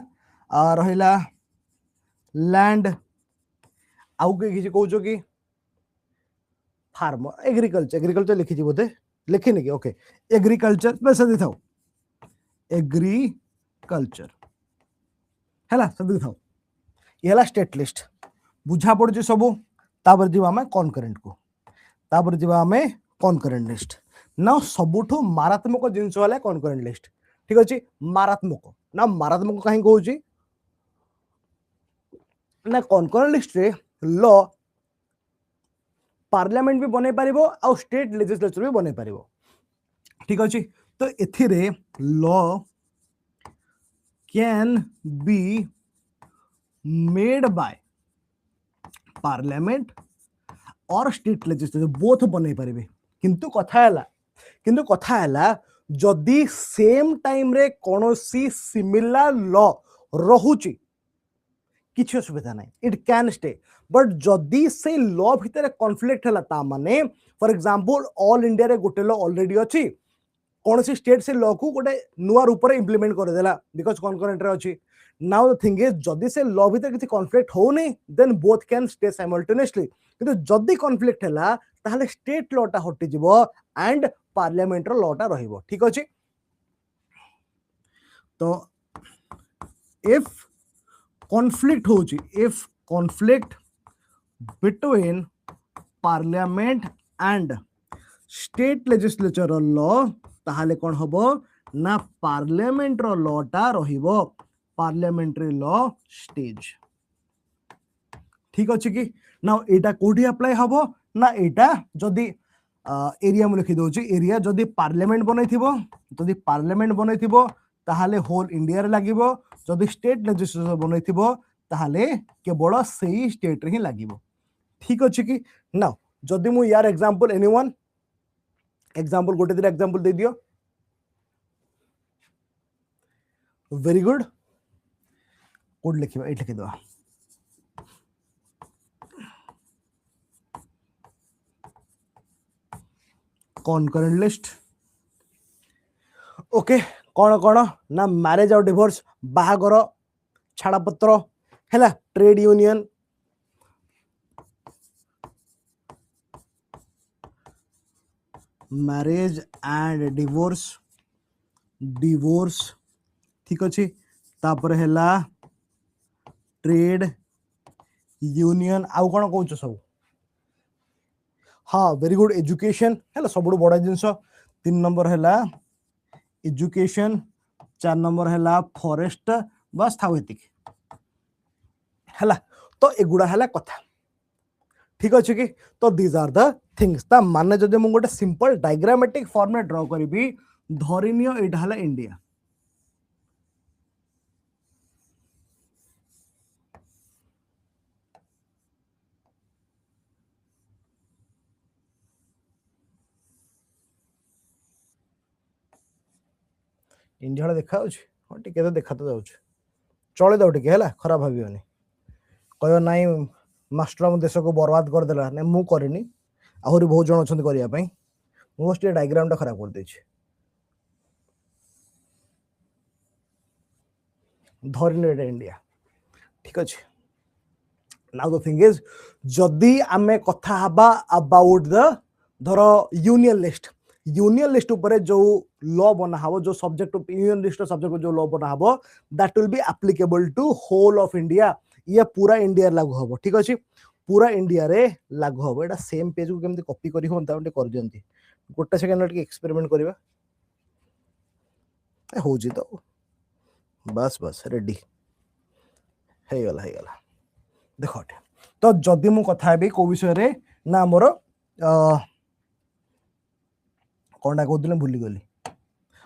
रहिला लैंड आउ के किसी कहूँ कि फार्मर एग्रीकल्चर एग्रीकल्चर लिखी बोधे लिखिनि कि ओके एग्रीकल्चर पैसा दी था एग्रीकल्चर है से था ये स्टेट लिस्ट बुझा पड़े सब तापर जी आम कनकरेन्ट को तापर जी आम कनकरेन्ट लिस्ट ना सबुठ मारात्मक जिनस कनकरेन्ट लिस्ट ठीक अच्छे मारात्मक ना मारात्मक कहीं कहूँ ना कनकरेन्ट लिस्ट रे लॉ पार्लियामेंट भी बने पारिबो आ स्टेट लेजिस्लेचर भी बने पारिबो ठीक अच्छे तो एथिरे law can be made by parliament और स्टेट लेजिस्लेचर बोथ बने पारिबे किंतु कथा है जदि सेम टाइम रे कोनोसी सिमिलर लॉ रहुची किछि असुविधा नहीं इट कैन स्टे बट जदि से लॉ भितर कॉन्फ्लिक्ट है ता माने फॉर एग्जांपल ऑल इंडिया रे गोटे लॉ ऑलरेडी अछि कौन सी स्टेट से लॉ को गोटे नुआ रूप में इंप्लीमेंट कर देला बिकॉज कनकरेंट रे अछि नाउ द थिंग इज जदि से लॉ भितर किछि कॉन्फ्लिक्ट हो नहीं then both can stay simultaneously किंतु जदि कॉन्फ्लिक्ट हैला ताहले स्टेट लॉ टा हटि जिवो एंड पार्लियामेंट रो लॉ टा रहिबो ठीक अछि तो इफ कॉन्फ्लिक्ट होची if conflict between parliament and state legislature law ताहले कौन हबो ना पार्लियामेंट रो लॉ टा रहिबो पार्लियामेंट्री लॉ स्टेज ठीक अछि कि ना एटा कोठी अप्लाई हबो ना एटा जदी एरिया में लिखि दोची एरिया जदी पार्लियामेंट बनैथिबो जदी पार्लियामेंट बनैथिबो ताहले होल इंडिया रे लागिबो जदी स्टेट लेजिस्लेचर बनैथिबो ताहले केवल सेही स्टेट रे ही लागिबो ठीक अछि कि ना जदी मु यार एग्जांपल एनीवन एग्जांपल गोटे दिन एग्जांपल दे दियो वेरी गुड कोड लिखिबा एट लिखि दवा कॉन्करेंट लिस्ट ओके कौन कौन ना मैरिज और डिवोर्स बाहागर छाड़पत्र है trade union marriage and divorce divorce ठीक अच्छे तापर है ट्रेड यूनियन आउ कौन कौच सब हाँ वेरी गुड एजुकेशन है सब बड़ा जिनस 3 नंबर है एजुकेशन 4 नंबर है फॉरेस्ट बस था है तो एगुड़ा है कथा ठीक अच्छे कि तो दीज आर द थिंग्स ता माने जदि मु गोटे सिंपल डायग्रामेटिक फॉर्म में ड्रॉ करी धरिनियो एटा हला इंडिया इंडिया देखा हाँ टे तो देखा तो जाऊँ चले दो टे है खराब भावन कह नाई मास्टर देश को बर्बाद करदेला ना मु करनी आहरी बहुत जन अच्छा करने मुझे डायग्राम टा खराब कर दे धरनी इंडिया ठीक अच्छे नाउ द थिंग इज जदि आमे कथा हबा अबाउट द धर यूनियन लिस्ट ऊपर जो लॉ बना हबो जो सब्जेक्ट यूनियन लिस्ट सब्जेक्ट जो लॉ बना हबो that will be applicable to whole of India ये पूरा इंडिया लागू हबो ठीक अछि पूरा इंडिया रे लागू हबो एटा सेम पेज को केमती कॉपी करी होंता उंटे कर दियंती गोटे सेकंड के एक्सपेरिमेंट करबा हो जी तो बस बस रेडी हे गला देखो तो जदि मु कथा हेबी को विषय रे ना मोर कौनटा कहते भूली गली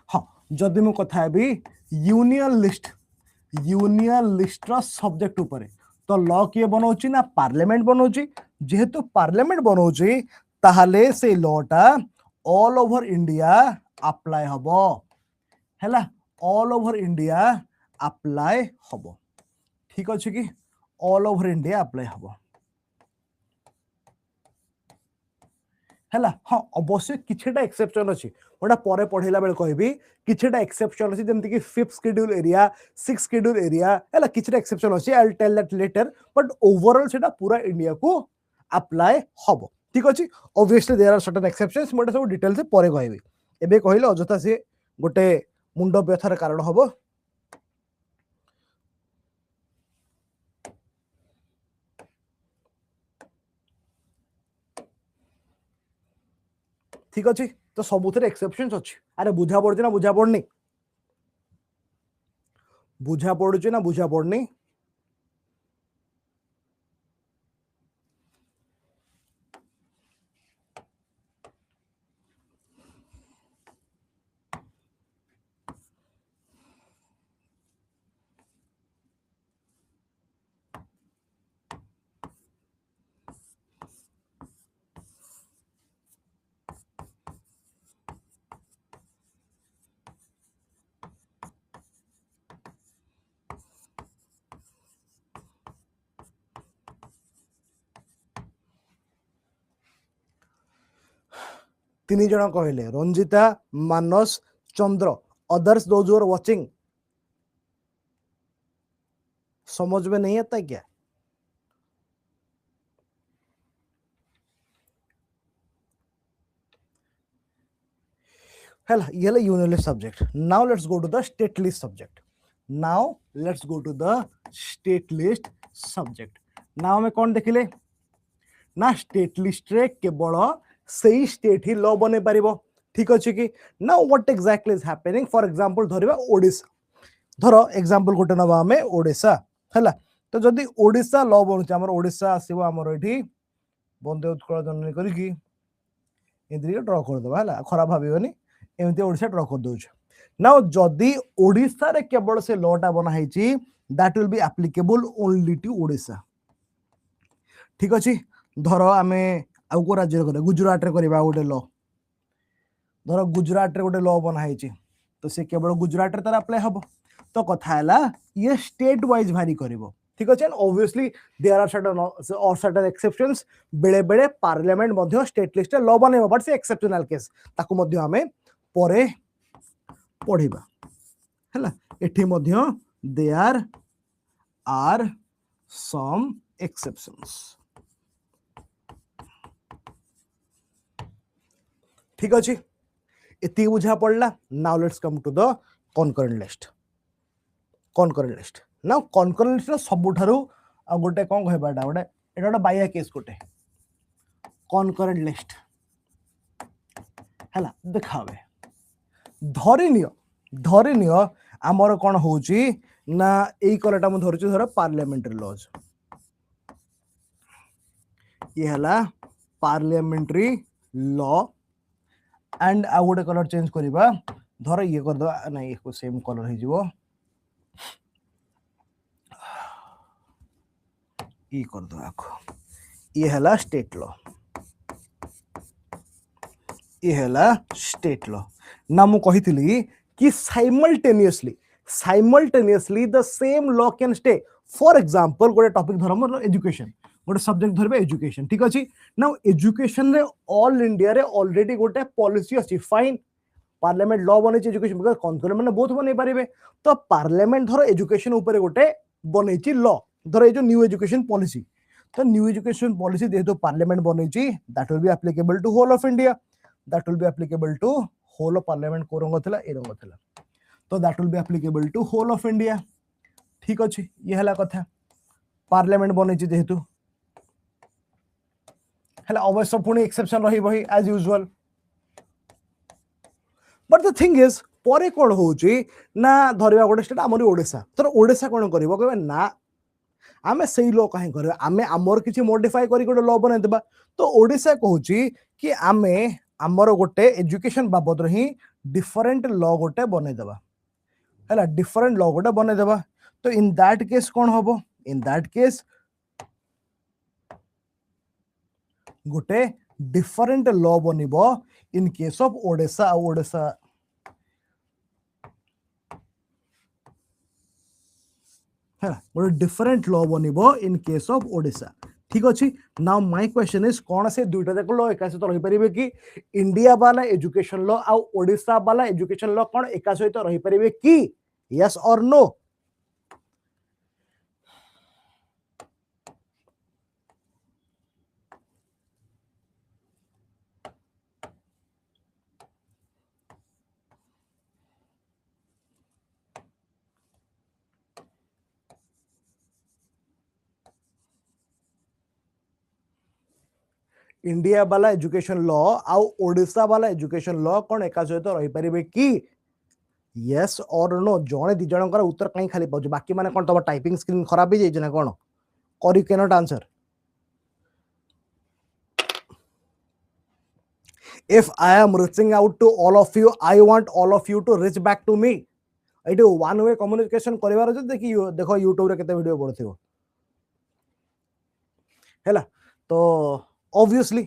हाँ जदि मु कथा हेबी यूनियन लिस्ट सब्जेक्ट ऊपर तो लॉ किए बनाउची ना पार्लियामेंट बनाउची जेहेतु पार्लियामेंट बनाउची ताहले से लॉटा ऑल ओवर इंडिया अप्लाई हबो हैला ऑल ओवर इंडिया अप्लाई हबो ठीक अछि कि ऑल ओवर इंडिया अप्लाई हबो हैला हाँ अवश्य किछटा एक्सेप्शन अछि ओटा परे पढेला बेल कहबी किछटा एक्सेप्शन अछि जेमति कि fifth schedule area six schedule area हैला किछटा एक्सेप्शन अछि I will tell that later but overall सेटा पूरा इंडिया को अप्लाई हबो ठीक अछि obviously there are certain exceptions मोटा सब डिटेल से परे कहबी एबे कहिलो अजथा से गोटे मुंडो व्यथार कारण हबो ठीक अच्छे तो सबुथ एक्सेप्शंस अच्छी अरे बुझा पड़े ना बुझा पड़नी बुझा पड़ुचे ना बुझा पड़नी तीन जन कहले रंजिता मानस चंद्र अदर्स दोज आर वाचिंग समझ में नहीं आता क्या Hell, ये union list subject. Now let's go to the state list subject. Now let's go to the state list subject. Now हमें कौन देखिले ना स्टेट लिस्ट रे केवल सही स्टेट ही लॉ बने पारिबो ठीक अछि कि now what exactly is happening for example धरिबा ओडिसा धरो एग्जांपल गोटे नबा हमें ओडिसा हैला तो जदी ओडिसा लॉ बनुछ हमर ओडिसा आसीबो हमर एठी बंदे उत्कल जननी करी कि इंद्रिय ड्रा कर दबा हैला खराब भाबियोनी एमती ओडिसा ड्रा कर दोछ नाउ जदी ओडिसा रे केवल से लॉटा बना हैची that will be applicable only to Odisha ठीक अछि धरो आमे आउ को राज्य करे गुजरात रे करबा गोटे लॉ धरो गुजरात रे गोटे लॉ बना हैची तो से केवल गुजरात रे तार अप्लाई हबो तो कथा हैला ये स्टेट वाइज भारी करबो ठीक अछि and obviously there are certain exceptions बेले बेले पार्लियामेंट मध्य स्टेट लिस्ट लॉ बनेबो बट से एक्सेप्शनल केस ताकू मध्य हमें परे पढ़िबा हैला एठी मध्य देयर आर सम एक्सेप्शंस ठीक अछि एति बुझा पड़ला now let's come to the concurrent list now concurrent list सबुठारु गोटे कोन कहबाटा गोटे एटा गोटे बाया केस गोटे कॉन्करेंट लिस्ट हैला देखावे धरिनियो आमर कोन होउची ना एई कलटा म धरछु धर पार्लियामेंट्री लॉज ये हला पार्लियामेंट्री लॉ एंड आ गोटे कलर चेंज करिबा धर ये कर दो ना ये को सेम कलर हे जिवो ई कर दो आखो ये हला स्टेट लॉ ना मु कहितली कि simultaneously the same law can stay for example गोटे टॉपिक धरम एजुकेशन गोटे सब्जेक्ट धरबे एजुकेशन ठीक अछि नाउ एजुकेशन रे ऑल इंडिया रे ऑलरेडी गोटे पॉलिसी अछि फाइन पार्लियामेंट लॉ बने एजुकेशन बिकॉज़ कॉन्करेंट माने बहुत बने पारिबे तो पार्लियामेंट धर एजुकेशन ऊपर गोटे बनेछि लॉ धर ए जो न्यू एजुकेशन पॉलिसी तो न्यू एजुकेशन पॉलिसी जेहेतु पार्लियामेंट बनेछि that will be applicable to whole of India that will be applicable to whole of parliament को रंग थिला ए रंग थिला तो that will be applicable to whole of India ठीक अछि ये हला कथा पार्लियामेंट बनेछि जेहेतु हला अवश्य पुणी एक्सेप्शन रही बही as usual but the thing is परे कोन होउची ना धरिबा गोटे स्टेट हमर ओडिसा तर ओडिसा कोन करबो कहबे ना आमे सही लॉ काहे करबे आमे हमर किछि मॉडिफाई करी गोटे लॉ बने देबा तो ओडिसा कहउची कि आमे हमर गोटे एजुकेशन बाबद रही डिफरेंट लॉ गोटे बने देबा हला डिफरेंट लॉ गोटे बने देबा तो इन दैट केस कोन होबो इन दैट केस गोटे डिफरेंट लॉ बनिबो इन केस ऑफ ओडिसा गोटे डिफरेंट लॉ बनिबो इन केस ऑफ ओडिसा ठीक अच्छे नाउ माय क्वेश्चन इज कौन से दुईटा जाक लॉ एका सहित रही परिबे कि इंडिया वाला एजुकेशन लॉ आ ओडिशा वाला एजुकेशन लॉ कौन एका सहित रही परिबे कि यस और नो इंडिया वाला एजुकेशन लॉ आउ ओडिशा वाला एजुकेशन लॉ कौन एका सहित रही परिबे कि यस और नो जणे दि जनकर उत्तर कहीं खाली पाउछ बाकी माने कोन तब टाइपिंग स्क्रीन खराब हो जाय ना कोन और you cannot answer if I am reaching out to all of you I want all of you to reach back to me एटी वन वे कम्युनिकेशन करिवार जे देखि देखो YouTube रे केते वीडियो पड़थियो हैला तो ऑब्वियसली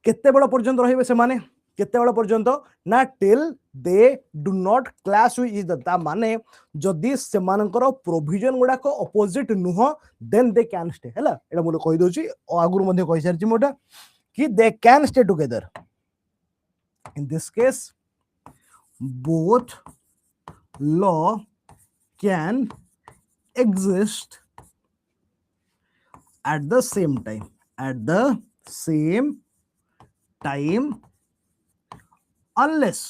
केते बड़ पर्यंत रहिबे से माने केते बड़ पर्यंत ना till they do not class with each ता माने जदी से मानकर प्रोविजन गुडा को अपोजिट नुह देन दे कैन स्टे हैला एटा मोले कहि दोची आगुर मध्ये कहि सारची मोटा कि they can stay together in this case both law can exist at the same time unless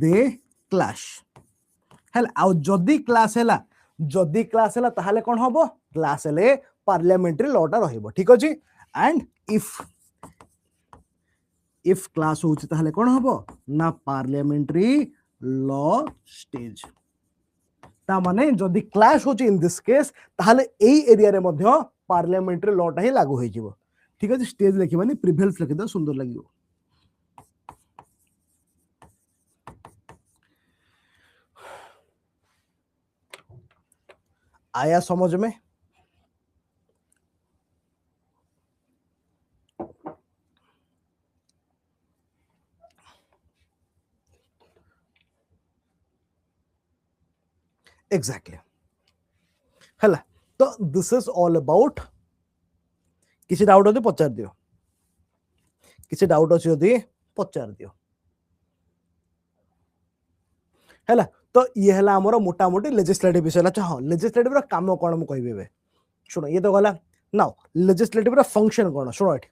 they clash हेला आ जदी क्लास हेला ताहाले कोन हबो क्लास हेले पार्लियामेंट्री लॉटा रहिबो ठीक अछि एंड इफ क्लास होची ताहले कोन हबो ना पार्लियामेंट्री लॉ स्टेज ता माने जदी क्लास होची इन दिस केस ताहले एई एरिया रे मध्ये पार्लियामेंट्री लॉ टा ही लागू होई जिवो ठीक अछि स्टेज लिखिबानी प्रिवेल्स लिखि द सुंदर लागिवो आया समझ में एग्जैक्टली हैला तो दिस इज ऑल अबाउट किसी डाउट होते पचार दियो किसी डाउट अच्छे यदि पचार दियो हैला तो ये हैला हमर मोटा मोटी लेजिस्लेटिव विषय अच्छा हां लेजिस्लेटिव रा काम कोन हम कहबे सुनो ये तो गला नाउ लेजिस्लेटिव रा फंक्शन कोन सुनो एठी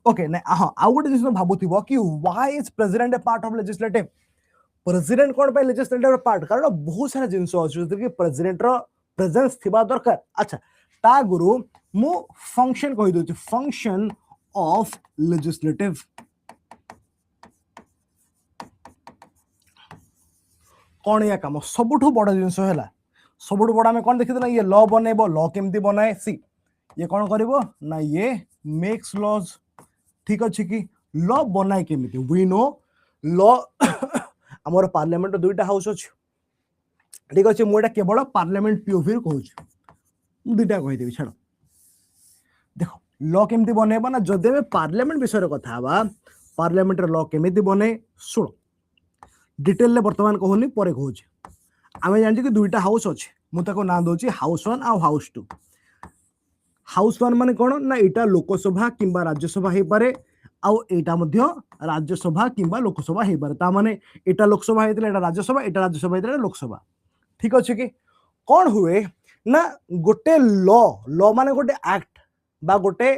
ओके ना हां आ गुटे जिस भाबुथिबो कि why is president a part of legislative president कोन पे लेजिस्लेटिव पार्ट कारण बहुत सारा जिंस अछि कि प्रेसिडेंट रो प्रेजेंस थिबा दरकार अच्छा ता गुरु मु फंक्शन कहि दोछि फंक्शन ऑफ लेजिस्लेटिव कौन या काम सबुठु बड़ जिंस हैला सबुठु बड़ हमें कौन देखिदला ये लॉ बनेबो लॉ केमती बनाए सी ये कौन करिवो ना ये मेक्स लॉज ठीक अछि कि लॉ बनाए केमिति वी नो लॉ हमर पार्लियामेंट दुईटा हाउस अछि ठीक अछि मोटा केवल पार्लियामेंट पीओवी कहूँ दुईटा कहि देबी छाड़ देखो लॉ केमती बनेबो ना जदे में पार्लियामेंट विषय रे कथा बा पार्लियामेंट रे लॉ केमिति बने सुनो डिटेल ले वर्तमान कहूनी परे कहूँ आम जानी कि दुईटा हाउस अच्छे मुझे ना दूसरी हाउस 1 आ हाउस 2 हाउस 1 माने कौन ना इटा लोकसभा किंबा राज्यसभा हो पारे आउ एटा मध्य राज्यसभा किंबा लोकसभा हो पारे ता माने एटा लोकसभा हेतले एटा राज्यसभा हेतले लोकसभा ठीक अछि कि कौन हुए ना गोटे लॉ माने गोटे एक्ट बा गोटे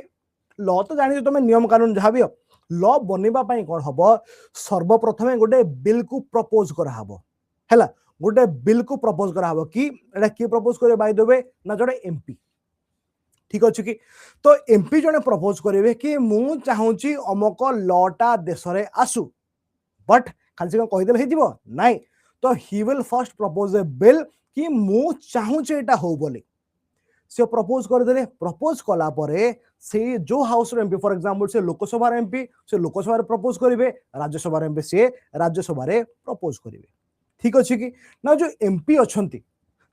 लॉ तो जानि तुम नियम कानून जहाँ भी लॉ बनिबा पई कोन हबो सर्वप्रथमे गोटे बिल को प्रपोज करा हबो हैला गोटे बिल को प्रपोज करा हबो कि एटा की प्रपोज करे बाय देबे ना जड़े एमपी ठीक अछि कि तो एमपी जने प्रपोज करेबे कि मु चाहूची अमक लॉटा देश रे आसु बट खाली से कहि देले हेजिबो नाही तो he will first propose A bill कि मु चाहूची एटा हो बोली से प्रपोज कर देले प्रपोज कला परे से जो हाउस रे एमपी फॉर एग्जांपल से लोकसभा रे एमपी से लोकसभा रे प्रपोज करिवे राज्यसभा रे एमपी से राज्यसभा रे प्रपोज करिवे ठीक अछि कि ना जो एमपी अछंती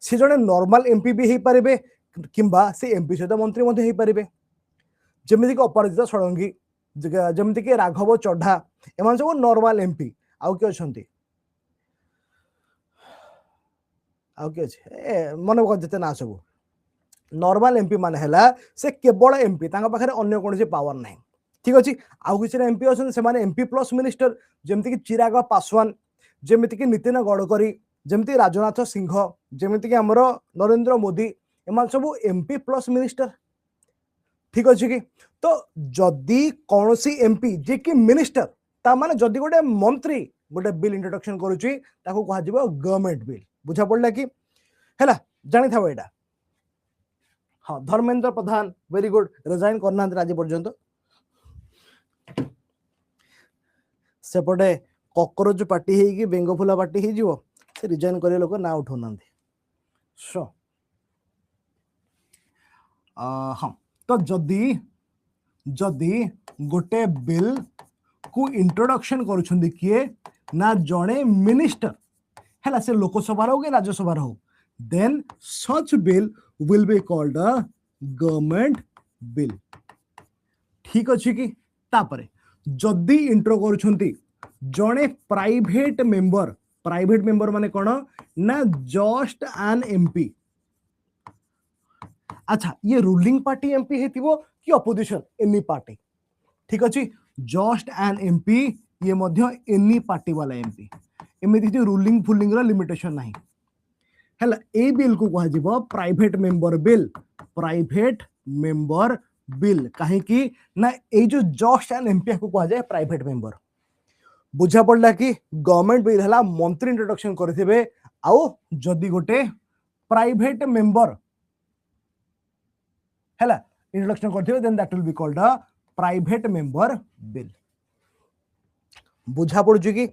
से जने नॉर्मल एमपी भी हे परिबे किंबा से एमपी सहित मंत्री मध्ये हे परिबे जेमिति कि अपराजिता षडंगी जेमिति कि राघव चड्ढा एमान सब नॉर्मल एमपी आउ के अछंती आउ के अछि मन को जते ना सब नॉर्मल एमपी मान है से केवल एमपी पाखे अन्य कौन पावर ना ठीक अच्छे आउ कि एमपी अच्छे से एमपी प्लस मिनिस्टर जमती कि चिराग पासवान जमीती कि नितिन गडकरी जमती राजनाथ सिंह जमीती कि आमर नरेंद्र मोदी एम सब एमपी प्लस मिनिस्टर ठीक अच्छे कि तो जदि कौन सी एमपी जे कि मिनिस्टर ता माने जदि गोटे मंत्री गोटे बिल इंट्रोडक्शन करुच्ची ताको कहा जिवो गवर्नमेंट बिल बुझा पड़ला कि हैला जानि थाओ एटा हाँ Dharmendra Pradhan very good resign करना आज पर्यंत सेपटे कॉकरोच पार्टी है बेंगफुला पार्टी हो से रिजाइन करे लोक ना उठाना सो हाँ तो जदि जदि गोटे बिल को इंट्रोडक्शन करुछंदी किए ना जड़े मिनिस्टर है से लोकसभा हो कि राज्यसभा हो then such bill will be called a government bill ठीक अच्छे कि तापरे जदि इंट्रो करुछंती जड़े प्राइवेट मेंबर माने कौन ना जस्ट एन एमपी अच्छा ये रूलिंग पार्टी एमपी है कि अपोजिशन एनी पार्टी ठीक अच्छे जस्ट एन एमपी ये मध्य एनी पार्टी वाला एमपी एमती रूलिंग फुलिंग लिमिटेशन नहीं है ए बिल को कह प्राइवेट मेंबर बिल कहीं ना ये जो जस्ट एन एमपी को कह जाए प्राइवेट मेंबर बुझा पड़ा कि गवर्नमेंट बिल है मंत्री इंट्रोडक्शन करेंगे आउ जदि गोटे प्राइवेट मेंबर है इंट्रोडक्शन करेंगे then that will be called a private member bill बुझा पड़ुची कि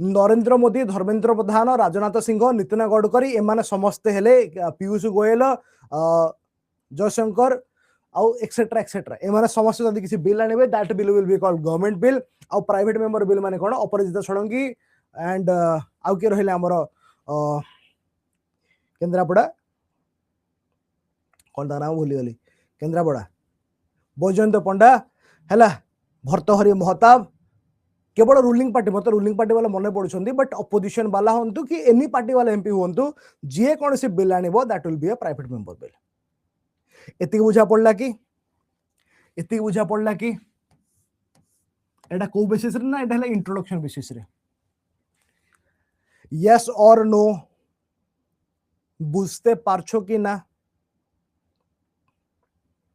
नरेंद्र मोदी धर्मेंद्र प्रधान राजनाथ सिंह नितिन गडकरी एमाने समस्ते हेले पीयूष गोयल जयशंकर आउ एक्सेट्रा एक्सेट्रा एमाने समस्त जदि किसी बिल आने that bill will be called government bill आउ प्राइवेट मेंबर बिल माने कोन अपराजिता षडंगी एंड आउ के रहिले हमर केंद्रापड़ा कौन ता नाम भूली गली केंद्रापड़ा बैजयंत पंडा है भर्तहरि महताब केवल रूलिंग पार्टी मतलब रूलिंग पार्टी वाला मन पड़ुछंदी बट अपोजिशन वाला होंतु कि एनी पार्टी वाला एमपी होंतु जे कौन सी बिल आनिबो that will be a private member bill एति बुझा पड़ला कि एटा को बेसिस रे ना एटा हला इंट्रोडक्शन बेसिस रे यस और नो बुझते पारछो कि ना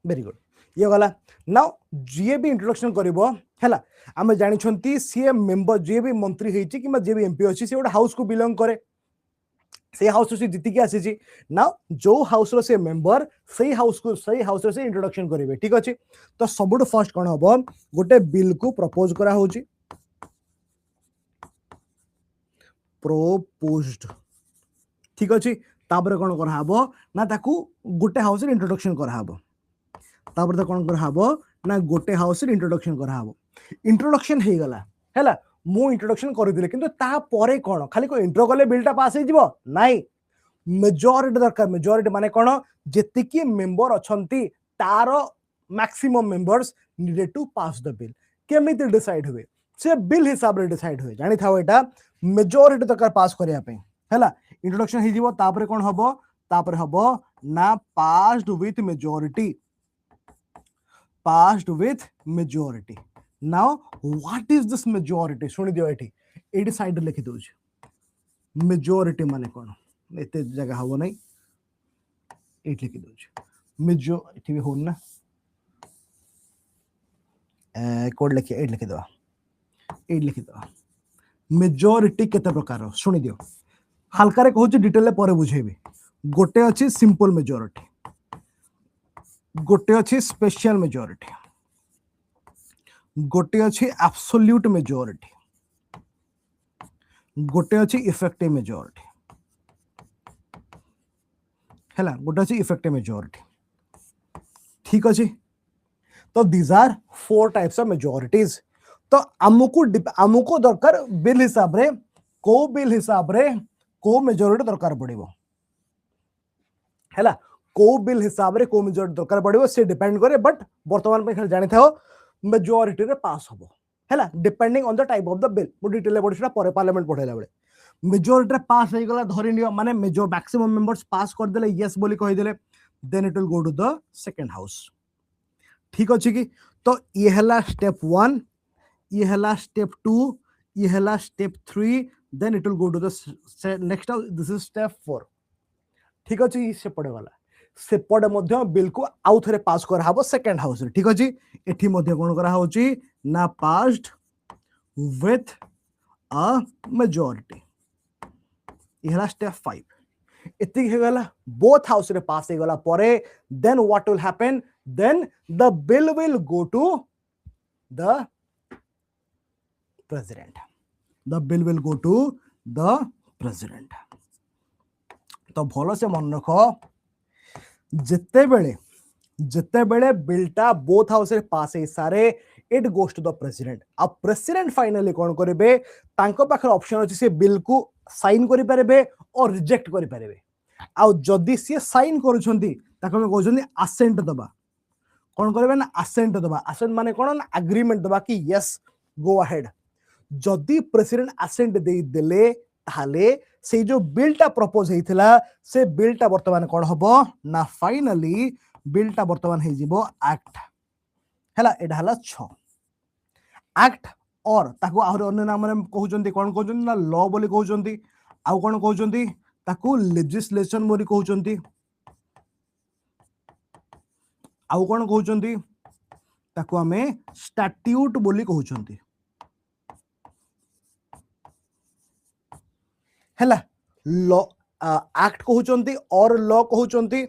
वेरी गुड ये गला नाउ जे भी इंट्रोडक्शन करिवो हैला आमे जानि छंती सी मेंबर जे भी मंत्री हेछि कि जे भी एमपी अछि से ओडा हाउस को बिलोंग करे से हाउस से जीति के आसी नाउ जो हाउस रो से मेंबर से हाउस रो से इंट्रोडक्शन करिवे ठीक अछि तो सबुड फर्स्ट कोन हबो गोटे बिल को प्रपोज करा होछि प्रोपोज्ड ठीक अछि तापर कोन करा हबो ना ताकू गोटे हाउस रे इंट्रोडक्शन करा हबो तापर तो कोन करा हबो ना गोटे हाउस रे इंट्रोडक्शन करा हबो इंट्रोडक्शन हे गला हैला मु इंट्रोडक्शन करदिले किंतु ता परे कोन खाली को इंट्रो कले बिलटा पास हे जिवो नाही मेजॉरिटी दरकार मेजॉरिटी माने कोन जेतिकी मेंबर अछंती तारो maximum members needed to pass the bill केमिति डिसाइड हुए से बिल हिसाब रे डिसाइड हुए जानि थाओ एटा मेजॉरिटी दरकार पास करिया पे हैला इंट्रोडक्शन हे जिवो तापर कोन हबो ना passed with majority Now, what is this majority? सुनी दियो एटी साइड लिखि दउछ मेजॉरिटी माने कोन एते जगह हबो नै एट लिखि दउछ मेजॉरिटी हो ना कोड लिखि एट लिखि दवा मेजॉरिटी केते प्रकार सुनी दियो हल्का रे कहूछ डिटेल ले परे बुझेबी गोटे अछि सिंपल मेजॉरिटी गोटे अछि स्पेशल मेजॉरिटी गोटे अच्छी एब्सोल्यूट मेजॉरिटी गोटे अच्छी इफेक्टिव मेजॉरिटी हैला गोटे अच्छी इफेक्टिव मेजॉरिटी ठीक अच्छे तो these are 4 types of majorities तो आमुको दरकार बिल हिसाब रे को मेजॉरिटी दरकार पड़िबो हैला को बिल हिसाब रे को मेजॉरिटी दरकार पड़िबो से डिपेंड करे बट वर्तमान पे खाली जानि थाओ मेजॉरिटी रे पास होबो हैला depending on the type of the bill मु डिटेल ले पढिसला पर पार्लियामेंट पढैला बेले मेजॉरिटी रे पास हे गला धरि नियो माने मेजो मैक्सिमम मेंबर्स पास कर देले यस बोली कहि देले then it will go to the second house ठीक अछि कि तो ये हला स्टेप 1 ये हला स्टेप 2 ये हला step 3 then it will go to the next house this is step 4 ठीक अछि से पड़े वाला सेपटे मध्य बिल को आउ थरे पास करा हबो सेकंड हाउस रे ठीक अछि एठी मध्य कोन करा होची ना पास्ड विथ अ मेजॉरिटी इहला स्टेप 5 इति हे गला बोथ हाउस रे पास हे गला परे then what will happen then the bill will go to the president the bill will go to the president तो भलो से मन रख जिते बेले बिलटा बोथ हाउस रे पास हे सारे it goes to the president आ प्रेसिडेंट फाइनली कोन करिवे तांको पाखर ऑप्शन अछि से बिल को साइन करि परबे और रिजेक्ट करि परबे आ जदी से साइन करूछंती ताको हम कहउछंती असेंट दबा कोन करबे ना असेंट दबा असेंट माने कोन ना एग्रीमेंट दबा कि यस गो अहेड जदी प्रेसिडेंट असेंट दे देले ताले से जो बिलटा प्रपोज हेइथिला से बिलटा वर्तमान कोन हबो ना फाइनली बिलटा वर्तमान हे जिवो एक्ट हला एडा हला 6 एक्ट और ताको आहुर अन्य नाम रे कहउचंती कोन कहउचंती ना लॉ बोली कहउचंती आउ कोन कहउचंती ताको लेजिस्लेशन बोली कहउचंती आउ कोन कहउचंती ताको हमें स्टैट्यूट बोली कहउचंती हला लॉ एक्ट कहउचंती और लॉ कहउचंती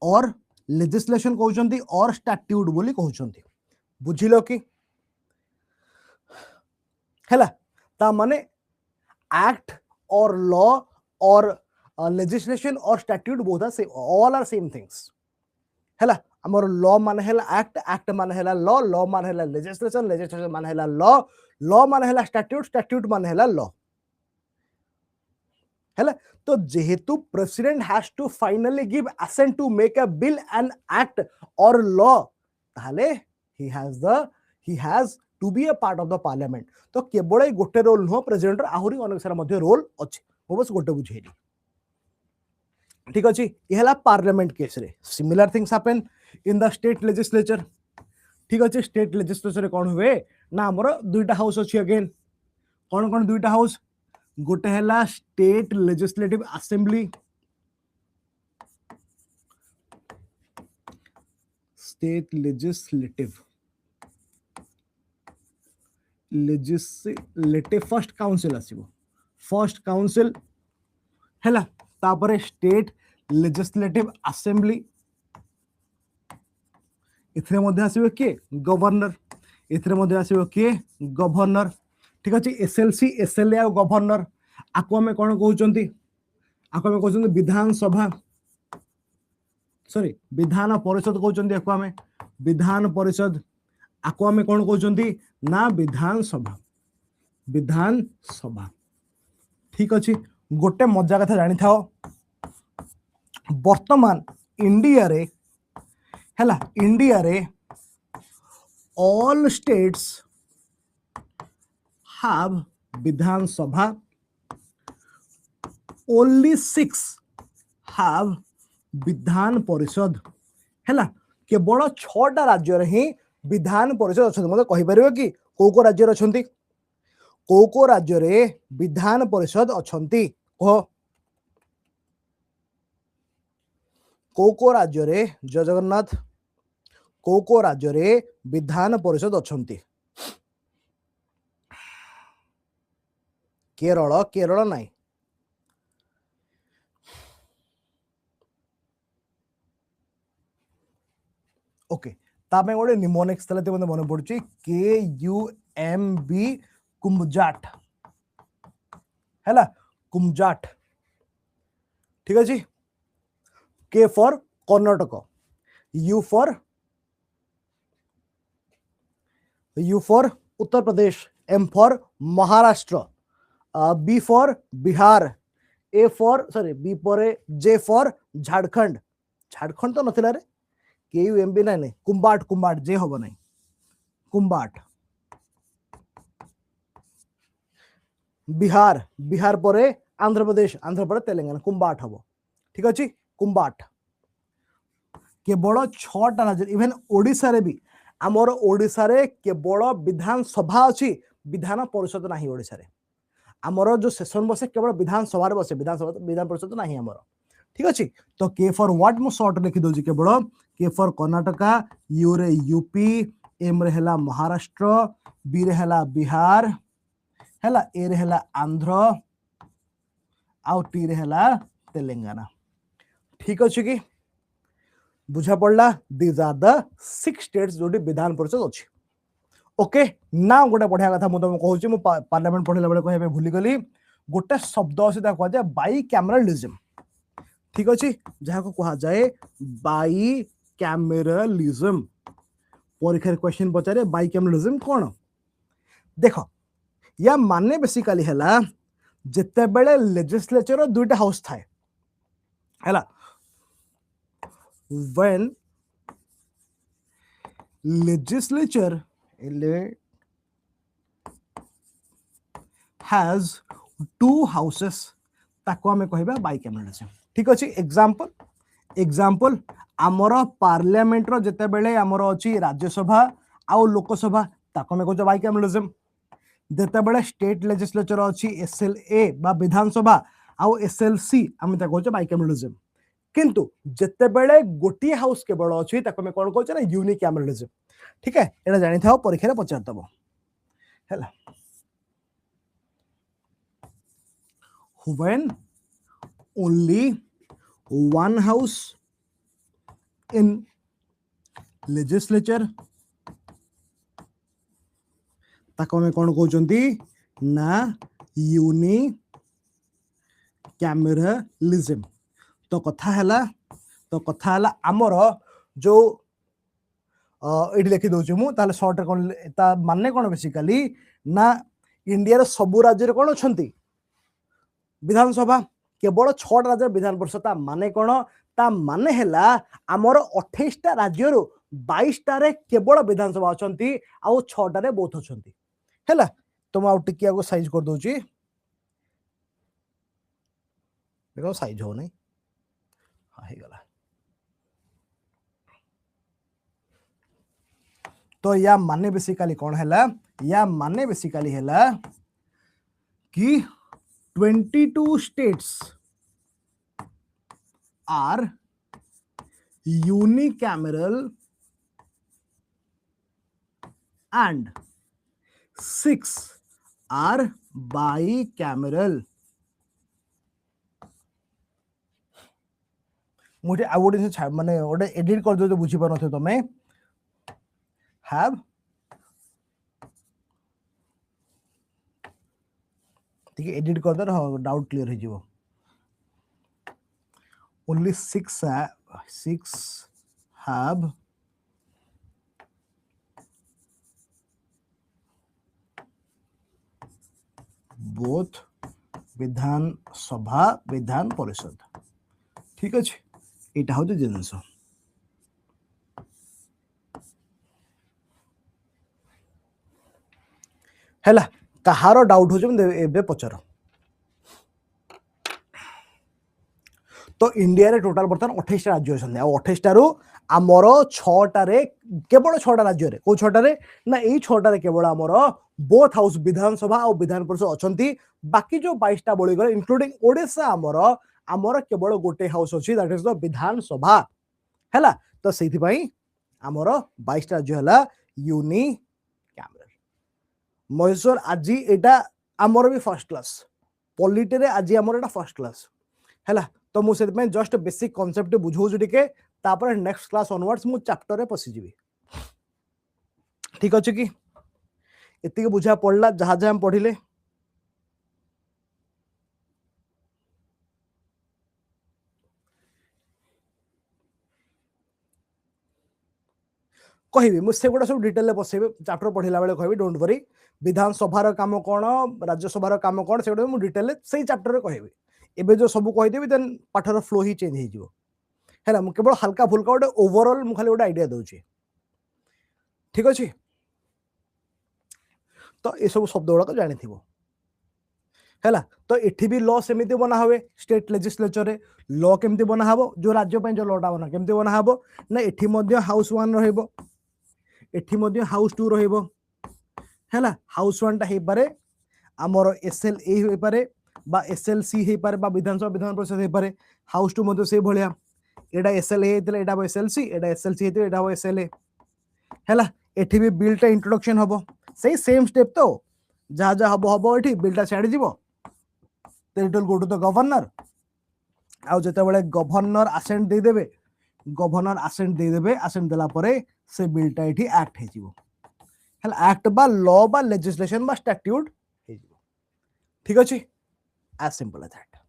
और लेजिस्लेशन कहउचंती और स्टैट्यूट बोली कहउचंती बुझिलो कि हला ता माने एक्ट और लॉ और लेजिस्लेशन और statute both are same all are same things हला हमर लॉ माने हला एक्ट एक्ट माने हला लॉ माने हला लेजिस्लेशन लेजिस्लेशन माने हला लॉ माने हला स्टैट्यूट माने हला लॉ हला तो जेहेतु president has to finally give assent to make a bill and act और लॉ ताले he has to be a part of the parliament तो केवल गोटे रोल नो प्रेसिडेंट आहुरी अनेक सारा मध्य रोल अछि वो बस गोटे बुझेली ठीक अछि इहला पार्लियामेंट केस रे similar things happen in the state legislature ठीक अछि स्टेट लेजिस्लेचर रे कोन हुए ना हमर दुईटा हाउस अछि अगेन कोन कोन दुईटा हाउस गोटे हला state legislative assembly state legislative first council आसीबो फर्स्ट काउंसिल हैला तापरे स्टेट लेजिस्लेटिव असेंबली इथरे मध्ये आसीबो के गवर्नर इथरे मध्ये आसीबो के गवर्नर ठीक अछि एसएलसी एसएलए आ गवर्नर आको हमें कोन कहउचंती आको हमें कहउचंती विधान सभा सॉरी विधान परिषद कहउचंती आको हमें विधान परिषद आको हमें कोन कहउचंती ना विधान सभा ठीक अछि गोटे मजा कथा जानि थाओ वर्तमान इंडिया रे all states have Vidhan Sabha only 6 have Vidhan Parishad हैला केवल 6टा राज्य रे ही विधान परिषद अछन मते कहि परिबो कि को राज्य रे अछंती को राज्य रे विधान परिषद अछंती को राज्य रे जय जगन्नाथ को राज्य रे विधान परिषद अछंती केरल नहीं ओके तामे गोटे निमोनिक्स तले मते मन पड़ुची KUMB कुम्जाट हैला कुम्जाट ठीक अछि K for Karnataka U for Uttar Pradesh M for Maharashtra B for Bihar A for sorry B पर J फॉर झारखंड तो नथिला रे KUMB नहीं कुम्बाट जे हबो नहीं कुम्बाट बिहार पर आंध्र प्रदेश तेलंगाना कुम्बाट हबो ठीक अछि कुंबाट केवल 6टा राज्य इवेन ओडिशा रे भी आमर ओडिशा रे केवल विधानसभा अच्छी विधान परिषद नहीं ओडिशा रे आमर जो सेशन बसे केवल विधानसभा बसे विधान परिषद नहीं आमर ठीक अच्छे तो के फॉर व्हाट मु शॉर्ट लिखि दउची केवल के फॉर कर्नाटका यू रे यूपी एम रे हला महाराष्ट्र बी रे हला बिहार हला ए रे हला आंध्र आउ टी रे हला तेलंगाना ठीक अच्छे कि बुझा पड़ला these are the 6 states जोटी Vidhan Parishad अच्छी ओके ना गोटे बढ़िया कथा मुझे तुमको कहूँ मु पार्लियामेंट पढ़ला बेले कहबे भूली गली गोटे शब्द अछि ता कहजा बाई कैमरलिज्म ठीक अछि जहा को कहा जाए बाई कैमरलिज्म परीक्षा क्वेश्चन पचारे बाई कैमरलिज्म कौन देख या माने बेसिकली हैला जते बेले लेजिस्लेचर दुईटा हाउस थाए हैला when legislature has two houses ताको हमें कहबा बाइकैमरलिज्म ठीक अछि एग्जांपल आमर पार्लियामेंट रो जते बेले आमर अछि राज्यसभा आ लोकसभा ताको हमें कहजो बाइकैमरलिज्म जते बेले स्टेट लेजिस्लेचर अछि एसएलए बा विधानसभा आ एसएलसी हमें ताको कहजो बाइकैमरलिज्म किंतु जते बेले गोटी हाउस केवल अछि ताको में कोन कहछ ना यूनिकैमरलिज्म ठीक है एटा जानि थाओ परीक्षा रे पचार दबो हैला when only one house in legislature ताको में कोन कहउचंती ना यूनिकैमरलिज्म तो कथा है आमर जो ये लिखि दौर मु शॉर्ट कौन माने कौन बेसिकली ना इंडिया सबू राज्य कौन अच्छा विधानसभा केवल 6टा राज्य विधान परिषद माने कौन ता माने हैला आमर 28टा राज्य 22टा रे केवल विधानसभा अच्छा आउ 6टा रे बोथ अच्छा हैला तो मु टिकिया को साइज कर दोची देखो साइज हो नहीं गला तो या माने बेसिकली कौन है कि 22 states are unicameral and 6 are bicameral मुझे आ गोटे माने गोटे एडिट कर दो बुझी पार नथि तमे हैव ठीक है एडिट कर दो डाउट क्लियर हो जिवो only 6 have both Vidhan Sabha Vidhan Parishad ठीक अच्छे एटा हूँ जिनस है कहार डाउट हो पचार तो इंडिया रे टोटाल बर्तमान 28 राज्य अच्छा 28 रु आमर 6टारे केवल 6टा राज्य रे को 6टारे ना यही 6टारे केवल आमर बोथ हाउस विधानसभा और विधान परिषद अच्छा बाकी जो 22टा बड़ी गले इंक्लूडिंग ओडिशा आमर केवल गोटे हाउस अच्छी दैट इज द विधानसभा है तो से आमर 22 राज्य है यूनिकैमरल महेश्वर आज एटा आमर भी फर्स्ट क्लास पॉलिटी रे आज आमर एटा फर्स्ट क्लास है तो मुझे जस्ट बेसिक कॉन्सेप्ट बुझाऊँ टिके तापर नेक्स्ट क्लास ऑनवर्ड्स मु चैप्टर रे पसिजिबी ठीक अच्छे कि एतिके बुझा पड़ला जहाँ जहाँ हम पढ़िले कहबी मुझे गोटा सब डिटेल बसेबे चैप्टर पढ़िला बेले कहबी डोंट वरी विधानसभा काम कौन राज्यसभा काम कौन से मुझे डिटेल से चैप्टर रे कहबी एबे जो सब कहीदेवी देन पाठर फ्लो ही चेंज हो है मुझे केवल हल्का फुल्का गोटे ओवरऑल मुझे खाली गोटे आइडिया दूसरी ठीक अच्छे तो ये सब शब्द गुड़ाक जानी हैला तो एठी भी लॉ सेमिति बना हुए स्टेट लेजिस्लेचर रे लॉ केमती बना हबो जो राज्य पे जो लॉटा बना केमती बना हबो ना एठी मध्ये हाउस 1 रहइबो एठी मध्ये हाउस 2 रहइबो हैला हाउस 1 टा हे पारे हमर एसएलए हे पारे बा एसएलसी हे पारे बा विधानसभा विधान परिषद हे पारे हाउस 2 मध्ये से भलिया एडा एसएलए हेतले एडा एसएलसी एडा एसएलसी हेतले एडा एसएलए हैला एठी भी बिल टा इंट्रोडक्शन हबो सही सेम स्टेप तो जहा जहा हबो हबो एठी बिल टा छाडी दिबो then it will go to the governor आउ जते बेले गवर्नर असेंट दे देबे गवर्नर असेंट दे देबे असेंट देला परे से बिलटा एठी एक्ट हे जिवो हला एक्ट बा लॉ बा लेजिस्लेशन बा स्टैट्यूट हे जिवो ठीक अछि as simple as that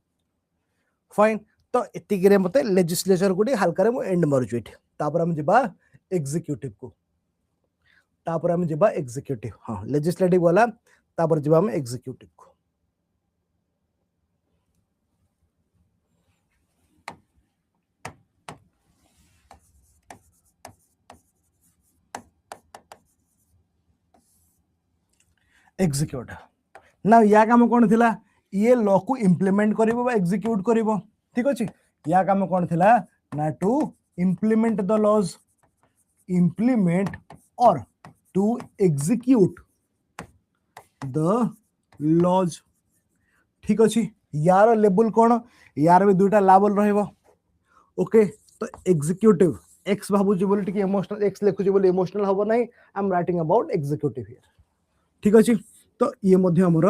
fine तो एति गिरे मते लेजिस्लेचर गुडी हल्का रे मो एंड मारुछु एठी तापर हम जिबा एग्जीक्यूटिव को तापर हम जिबा एग्जीक्यूटिव हां लेजिस्लेटिव वाला तापर जिबा हम एग्जीक्यूटिव को एग्जीक्यूटिव ना या काम कोन थिला ये लॉ को इंप्लीमेंट करिवो बा एग्जीक्यूट करिवो ठीक अछि या काम कोन थिला ना to implement the laws implement और टू एग्जीक्यूट द लॉज ठीक अछि यार लेवल कोन यार भी दुटा लेवल रहइबो ओके तो एग्जीक्यूटिव एक्स भाबुजी बोली टिके इमोशनल एक्स लिखुजी बोली इमोशनल हबो नै I am writing about executive here ठीक अछि तो ये मध्य हमर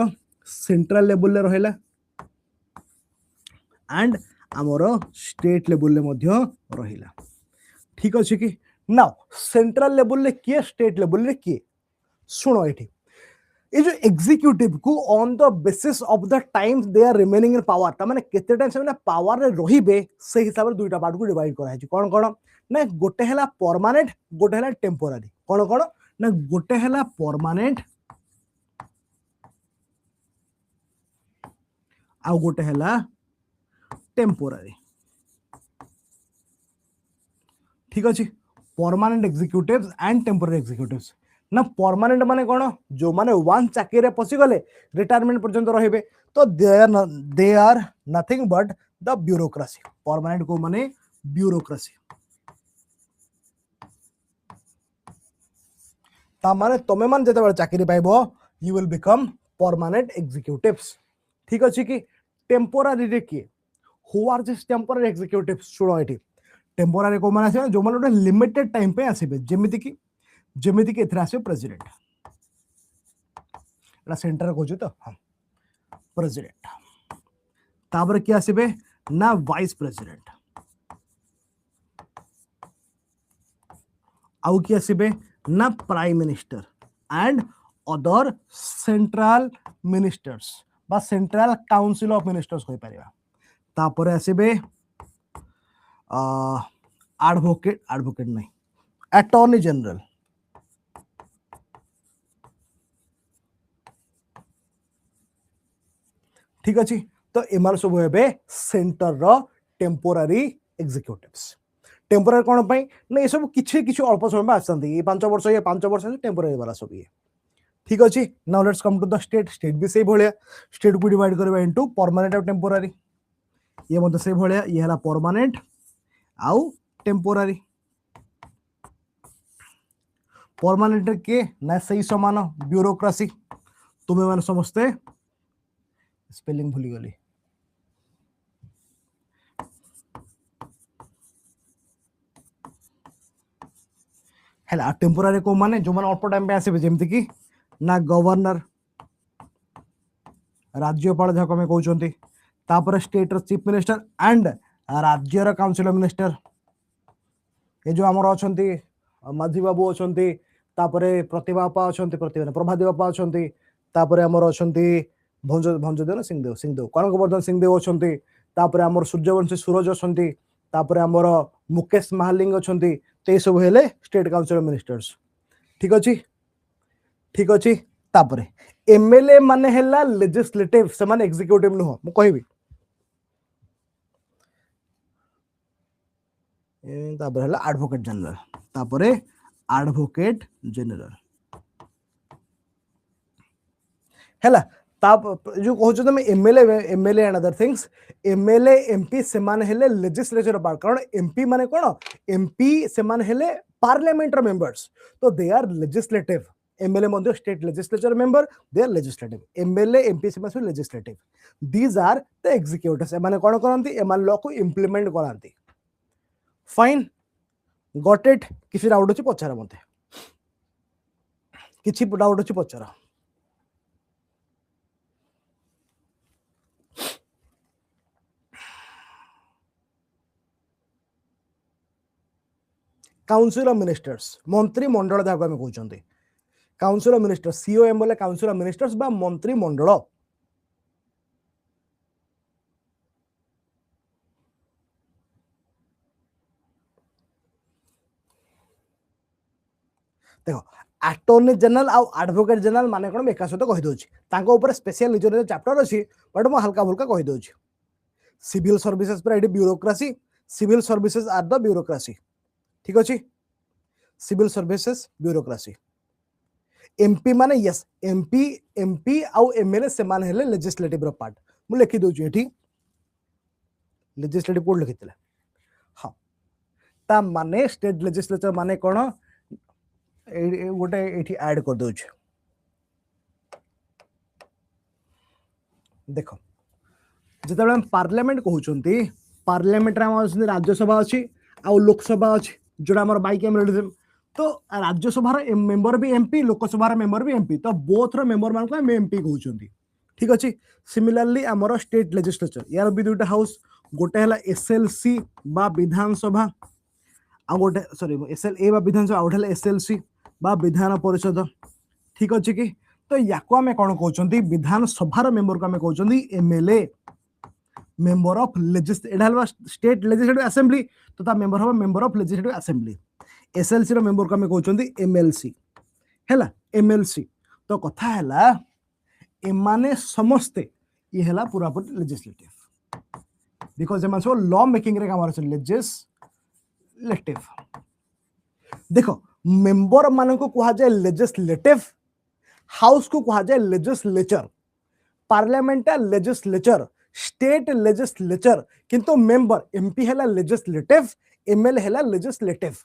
सेंट्रल लेवल ले रहला एंड हमर स्टेट लेवल ले मध्य रहिला ठीक अछि कि नाउ सेंट्रल लेवल ले के स्टेट लेवल ले के सुनो एठी ये जो एग्जीक्यूटिव को on the basis of the time they are remaining in power ता माने केते टाइम से पावर रे रहिबे से हिसाब रे दुईटा पार्ट को डिवाइड करा है कोन कोन ना गोटे हला परमानेंट गोटे हला टेम्पोररी कोन कोन ना गोटे हला परमानेंट आ गोटे हला टेम्पोररी ठीक अछि permanent executives and temporary executives ना परमानेंट माने कोन जो माने वन चाकरी रे पसी गले रिटायरमेंट पर्यंत रहिबे तो they are nothing but the bureaucracy permanent को माने ब्यूरोक्रेसी ता माने तमे मान जते चाकरी पाइबो you will become permanent executives ठीक अछि कि टेम्पोररी रे के who are this temporary executive सुनो एठी टेम्पोररी को माने आसे जो माने लिमिटेड टाइम पे आसीबे जेमिति कि एथरा आसे प्रेसिडेंट एला सेंटर को तो हां प्रेसिडेंट तापर के आसीबे ना वाइस प्रेसिडेंट आउ के आसीबे ना prime minister and other central ministers बा सेंट्रल काउंसिल ऑफ मिनिस्टर्स होई परिबा तापर आसीबे एडवोकेट नहीं अटॉर्नी जनरल ठीक अछि तो एमार सब हेबे सेंटर रो टेम्पोररी एग्जीक्यूटिव्स टेम्पोररी कोन पई नै ए सब किछि किछि अल्प समय में आसंती ये 5 वर्ष टेम्पोररी वाला सब ये ठीक अछि now let's come to the state भी से भलिया स्टेट को डिवाइड करबा इनटू परमानेंट और टेम्पोररी ये मते से भलिया ये हला परमानेंट आउ टेम्पोररी परमानेंट के ना सही समान ब्यूरोक्रेसी तुमे मान समझते स्पेलिंग भूली गली हैला टेम्पोररी को माने जो माने अल्प टाइम पे आसीबे जेमति कि ना गवर्नर राज्यपाल जको में कहउचंती तापर स्टेट रो चीफ मिनिस्टर एंड राज्य रो काउंसिल मिनिस्टर ए जो हमर अछंती माझी बाबू अछंती तापरे प्रतिभा बापा अछंती प्रतिभा प्रभादी बापा अछंती तापरे हमर अछंती भंजदेव सिंहदेव कनक वर्धन सिंहदेव अछंती तापरे हमर सूर्यवंशी सूरज अछंती तापरे हमर मुकेश महालिंग अछंती ते सब हेले स्टेट काउंसिल मिनिस्टर्स ठीक अछि तापरे एमएलए माने हेला लेजिस्लेटिव से माने एग्जीक्यूटिव न हो म कहबी तापरे हेला एडवोकेट जनरल तापरे एडवोकेट जनरल हेला ता जो कहू तुम MLA and other things MLA MP से माने हेले लेजिस्लेचर पार्ट कारण एमपी माने कोन एमपी से माने हेले पार्लियामेंट मेंबर्स तो दे आर लेजिस्लेटिव एमएलए मध्य state legislature member they are legislative MLA MP से माने legislative these are the executives ए माने कोन करंती ए मान लॉ को इंप्लीमेंट करंती फाइन गॉट इट किसी डाउट अछि पचार मते किछि डाउट अछि पचार काउंसिल ऑफ मिनिस्टर्स मंत्री मंडल जाको हम कहउछंती काउंसिल ऑफ मिनिस्टर्स सीओएम बोले काउंसिल ऑफ मिनिस्टर्स बा मंत्री मंडल देखो अटॉर्नी जनरल आ एडवोकेट जनरल माने कोन एका सहित कहि दोछि तांको ऊपर स्पेशल निजर चैप्टर अछि बट मो हल्का फुल्का कहि दोछि सिविल सर्विसेज पर एडी bureaucracy civil services are the bureaucracy ठीक अछि सिविल सर्विसेज ब्यूरोक्रेसी एमपी माने यस एमपी एमपी आउ एमएलए से माने हेले लेजिस्लेटिव रो पार्ट मु लिखि दोछि एठी लेजिस्लेटिव कोड लिखितले हां ता माने स्टेट लेजिस्लेचर माने कोन गोटे एठी ऐड कर दोछ देखो जेतबे हम पार्लियामेंट कहउचंती पार्लियामेंट रे हम राज्यसभा अछि आ लोकसभा अछि जोड़ा हमर बाइकैमरलिज्म तो राज्यसभा रे मेंबर भी एमपी लोकसभा रे मेंबर भी एमपी तो बोथ रो मेंबर मान को हम एमपी कहउचंती ठीक अछि सिमिलरली हमर स्टेट लेजिस्लेचर यार भी दुटा हाउस गोटे हला एसएलसी बा विधानसभा आ गोटे सॉरी एसएलए बा विधानसभा आ गोटे एसएलसी बा विधान परिषद ठीक अछि कि तो याको हमें कोन कहउचंती विधानसभा रो मेंबर को हमें कहउचंती MLA member of legislative state legislative assembly तो ता मेंबर हो member of legislative assembly SLC रो मेंबर को हमें कहउचंती एमएलसी हैला एमएलसी तो कथा हैला एमाने समस्ते ये हैला पूरा पूरी लेजिस्लेटिव बिकॉज़ एमान सो लॉ मेकिंग रे काम आछन लेजिस्लेटिव देखो मेंबर मान को कहा जाए लेजिस्लेटिव हाउस को कहा जाए legislature parliament legislature state legislature किंतु मेंबर एमपी हैला लेजिस्लेटिव एमएलए हैला लेजिस्लेटिव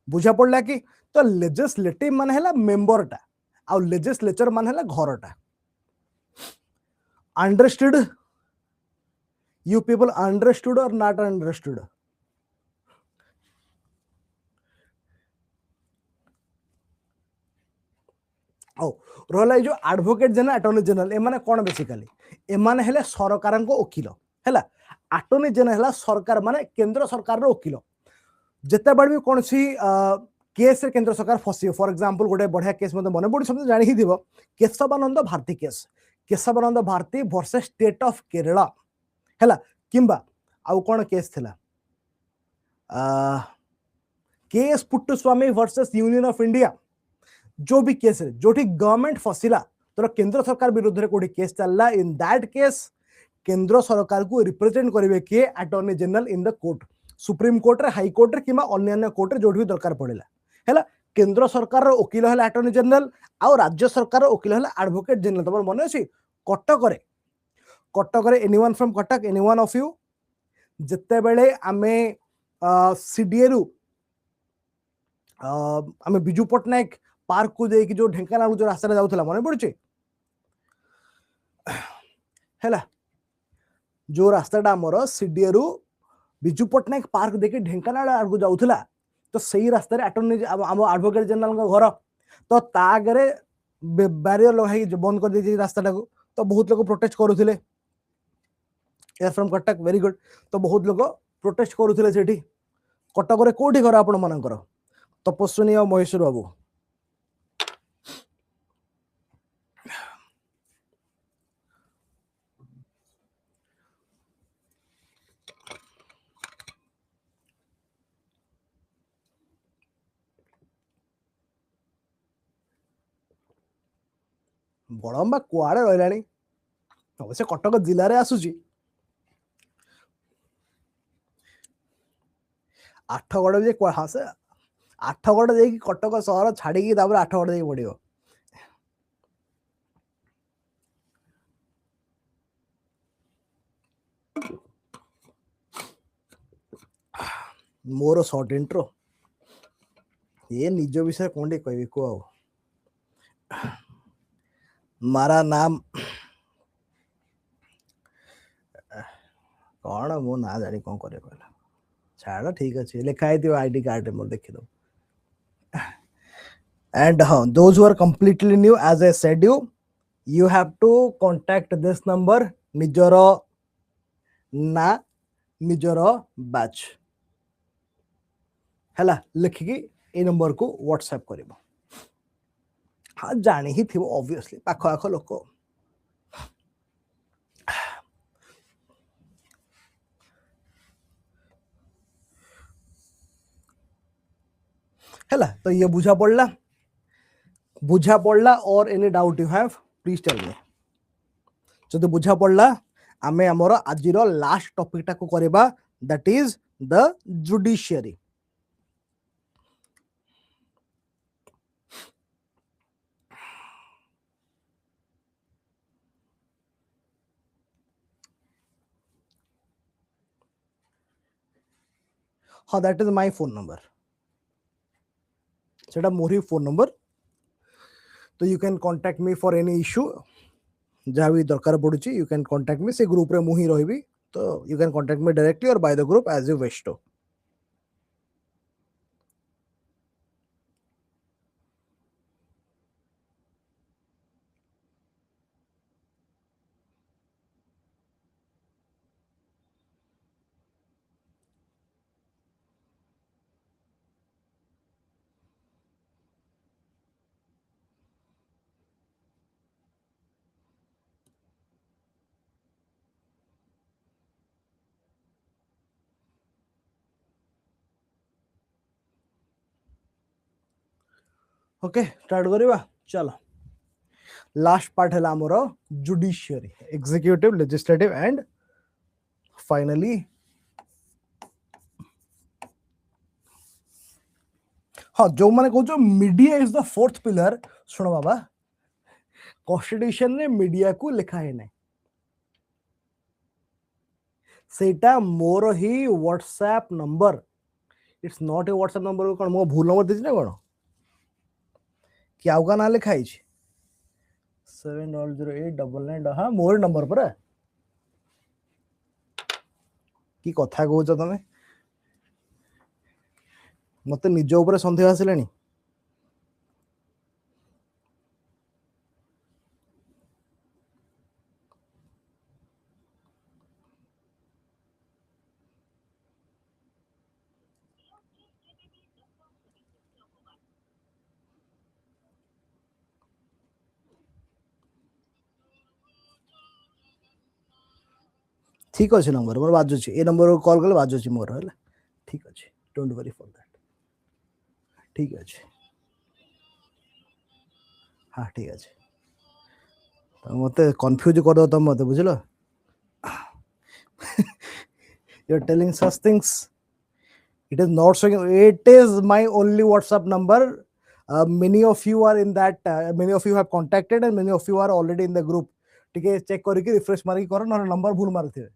बुझा पड़ला कि तो लेजिस्लेटिव मान हैला मेंबर टा आ लेजिस्लेचर मान हैला घर टा अंडरस्टूड यू पीपल अंडरस्टूड और नॉट अंडरस्टूड रहा जो एडवोकेट जनरल अटॉर्नी जनरल एमाने कौन बेसिकली एमाने हेले सरकार को वकील है अटॉर्नी जनरल है सरकार माने केंद्र सरकार रो वकील जिते बड़ भी कौन सी केस रे केंद्र सरकार फसी फॉर एग्जांपल गोटे बढ़िया केस मते मने पड़ी सब जानि ही दिबो Keshavananda Bharati case Keshavananda Bharati versus state of Kerala हैला किंबा आउ कौन केस थिला K S Puttaswamy versus union of India जो भी केस है जो गवर्नमेंट फसिला तो केंद्र सरकार विरुद्ध रे कोडी केस चलला इन दैट केस केंद्र सरकार को रिप्रेजेंट करिवे के attorney general in the court supreme court रे हाई कोर्ट रे किबा अन्य कोर्ट रे जोठी भी दरकार पड़िला हैला केंद्र सरकार रो वकील हैला अटॉर्नी जनरल आ राज्य सरकार रो वकील हैला एडवोकेट जनरल तमर मने अछि कटक रे anyone from Cuttack anyone of you जत्ते बेले आमे सीडीए आमे बिजू पटनायक पार्क को देखि जो ढेंकानाल जो रास्ता जाउथला मने पड़ुचे हैला जो रास्ताटा हमर सीडीए रु बिजू पटनायक पार्क देखि ढेंकानाल आगु जाउथला तो सही रास्ता रे अटॉर्नी हम एडवोकेट जनरल का घर तो ता आगे बैरियर लगाई बंद कर दी रास्ता को तो बहुत लोग प्रोटेस्ट करुथिले फ्रॉम कटक वेरी गुड तो बहुत लोग प्रोटेस्ट करुथिले सेठी कटक रे कोठी घर आपण मानकर तपस्विनी और महेश्वर बाबू बड़म्बा कुआड़े रही अवश्य कटक जिले में आसूची आठगड़ जे हाँ से आठगड़ जाकि कटक सहर छाड़ी आठगड़ जाकि पड़ो मोर शॉर्ट इंट्रो ये निज विषय कौन टे कहबी को मारा नाम कौन मो ना जानी कौन करे कहला छाड़ ठीक अच्छे लिखाई थी आईडी कार्ड मोर देखी दो and those who are completely new, as I said you have to contact this number nijoro na nijoro batch हैला लिखिकी ए नंबर को व्हाट्सएप करिवो हाँ जानी ही थिवो ऑब्वियसली पाखो आखो लोक हैला तो ये बुझा पड़ला और any doubt you have please tell me जदि बुझा पड़ला आमे हमर आजिरो लास्ट टॉपिक टा को करबा दैट इज द जुडिशियरी हाँ that is my phone number सेटा मोर ही फोन नंबर तो you can contact me for any issue जहाँ भी दरकार पड़ुची यू कैन कांटेक्ट मी से ग्रुप रे मु ही रहिबी तो you can contact me directly or by the group as you wish to okay start करिबा चलो लास्ट पार्ट है आमर judiciary executive legislative and finally हाँ जो माने कहूँ media is the fourth pillar सुनो बाबा कॉन्स्टिट्यूशन रे मीडिया को लिखा है ना सेटा मोर ही WhatsApp number it's not a WhatsApp number कौन मो भूल नंबर देछि ना कौन कि आउ का ना लिखा है 700899 हाँ मोर नंबर पर कि कथा कहूच तमे मत निज ऊपर संदेह आसिलानी ठीक अच्छे नंबर मोर बाजुची ए नंबर को कॉल कले बाजुची मोर है ठीक अच्छे डोंट वरी फॉर दैट ठीक अच्छे हाँ ठीक अच्छे तो मत कन्फ्यूज कर दो तुम मत बुझल you are telling such things it is not showing it is my only WhatsApp number many of you are in that many of you have contacted and many of you are already in the group ठीक है check करके refresh मार करो ना number भूल मारथिबे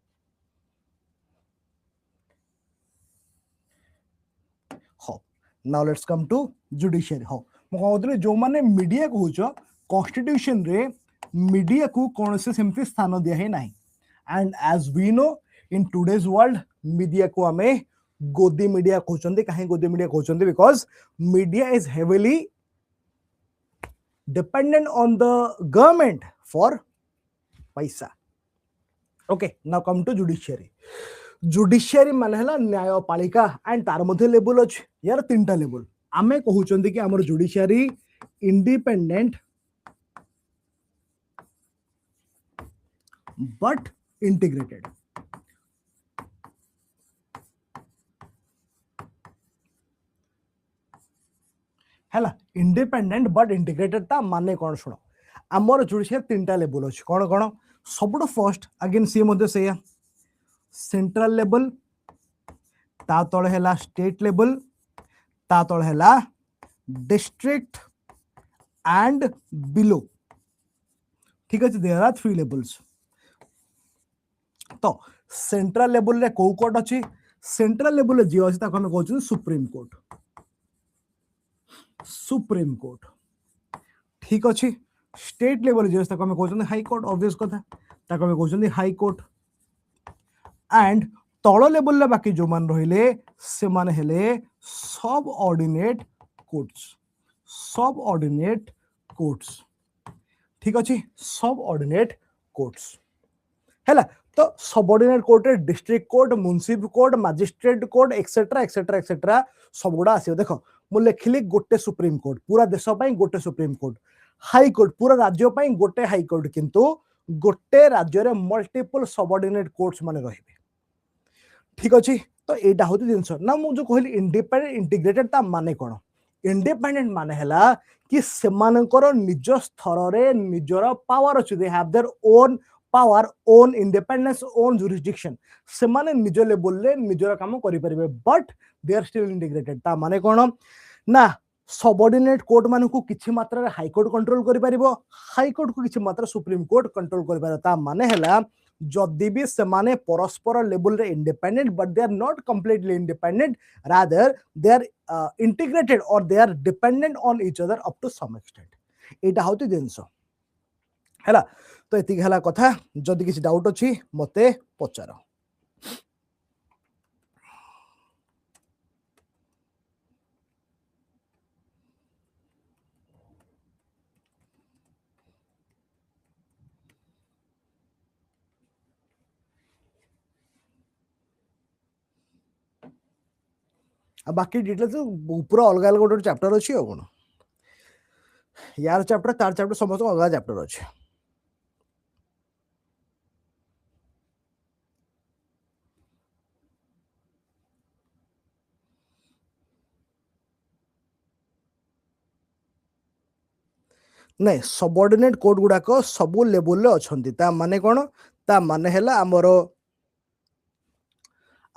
हो now let's come to judiciary हो म कहउतले जो माने मीडिया कहउछो कॉन्स्टिट्यूशन रे मीडिया को कौन से सेमती स्थान दिया है नहीं and as we know in today's world media को हमें गोदी मीडिया कहउछन्ते काहे गोदी मीडिया कहउछन्ते because media is heavily dependent on the government for पैसा okay now come to judiciary judiciary माने हला न्यायपालिका एंड तार मध्ये लेवल अछि यार तीनटा लेवल आमे कहउछन्ते कि हमर जुडिशियरी इंडिपेंडेंट बट इंटीग्रेटेड हैला इंडिपेंडेंट बट इंटीग्रेटेड ता माने कोन सुनो हमर जुडिशियरी तीनटा लेवल अछि कोन कोन सबटो फर्स्ट अगेन सी मध्ये से सेंट्रल लेवल ता तळे हैला स्टेट लेवल ता तळे हैला डिस्ट्रिक्ट एंड बिलो ठीक अछि देयर आर 3 लेवल्स तो सेंट्रल लेवल रे को कोड अछि सेंट्रल लेवल जी अच्छी आम कहते सुप्रीम कोर्ट। सुप्रीम कोर्ट ठीक अच्छे। स्टेट लेवल जी अच्छी आम कहते हाई कोर्ट ऑब्वियस कथा आम कहते हाई कोर्ट। एंड तल लेवल बाकी जो मान रहिले से माने हेले सब ऑर्डिनेट कोर्ट्स। सब ऑर्डिनेट कोर्ट्स ठीक अच्छे। सब ऑर्डिनेट कोर्ट्स है। तो subordinate court district court municipal court magistrate court etcetera etcetera etcetera सब गुड़ा आस। देख मु लिखिली गोटे सुप्रीम कोर्ट पूरा देश गोटे सुप्रीम कोर्ट। हाई कोर्ट पूरा राज्य गोटे हाई कोर्ट किंतु गोटे राज्य मल्टीपल सबऑर्डिनेट कोर्ट्स माने रहिबे ठीक अच्छे। तो यहाँ हूँ जिनस ना मुझे कहली इंडिपेंडेंट इंटीग्रेटेड ता माने कौन। इंडिपेंडेंट माने हला कि सेमानकर निज स्तर रे निजर पावर अच्छे। They have their own power own independence own jurisdiction से माने निज लेवल रे निजर काम करि परिबे but they are still integrated. ता माने कौन ना सबऑर्डिनेट कोर्ट मान को किछि मात्रा रे हाई कोर्ट कंट्रोल करि परिबो हाई कोर्ट को किछि मात्रा सुप्रीम कोर्ट कंट्रोल करि परिबो। ता माने हला जदि भी सेमाने परस्पर लेवल रे independent but they are not completely independent rather they are integrated और they are dependent on each other up to some extent. एटा होती जिंस हैला। तो एतिक हला कथा। जदि किसी डाउट अछि मते पचार। बाकी डिटेल्स पूरा अलग अलग गोटे चैप्टर अच्छी आ कौन यार चैप्टर तार चैप्टर समस्त अलग चैप्टर अच्छे। नहीं सबऑर्डिनेट कोड गुड़ाक सबू लेवल अच्छी। ता माने कौन ता माने हैला आमर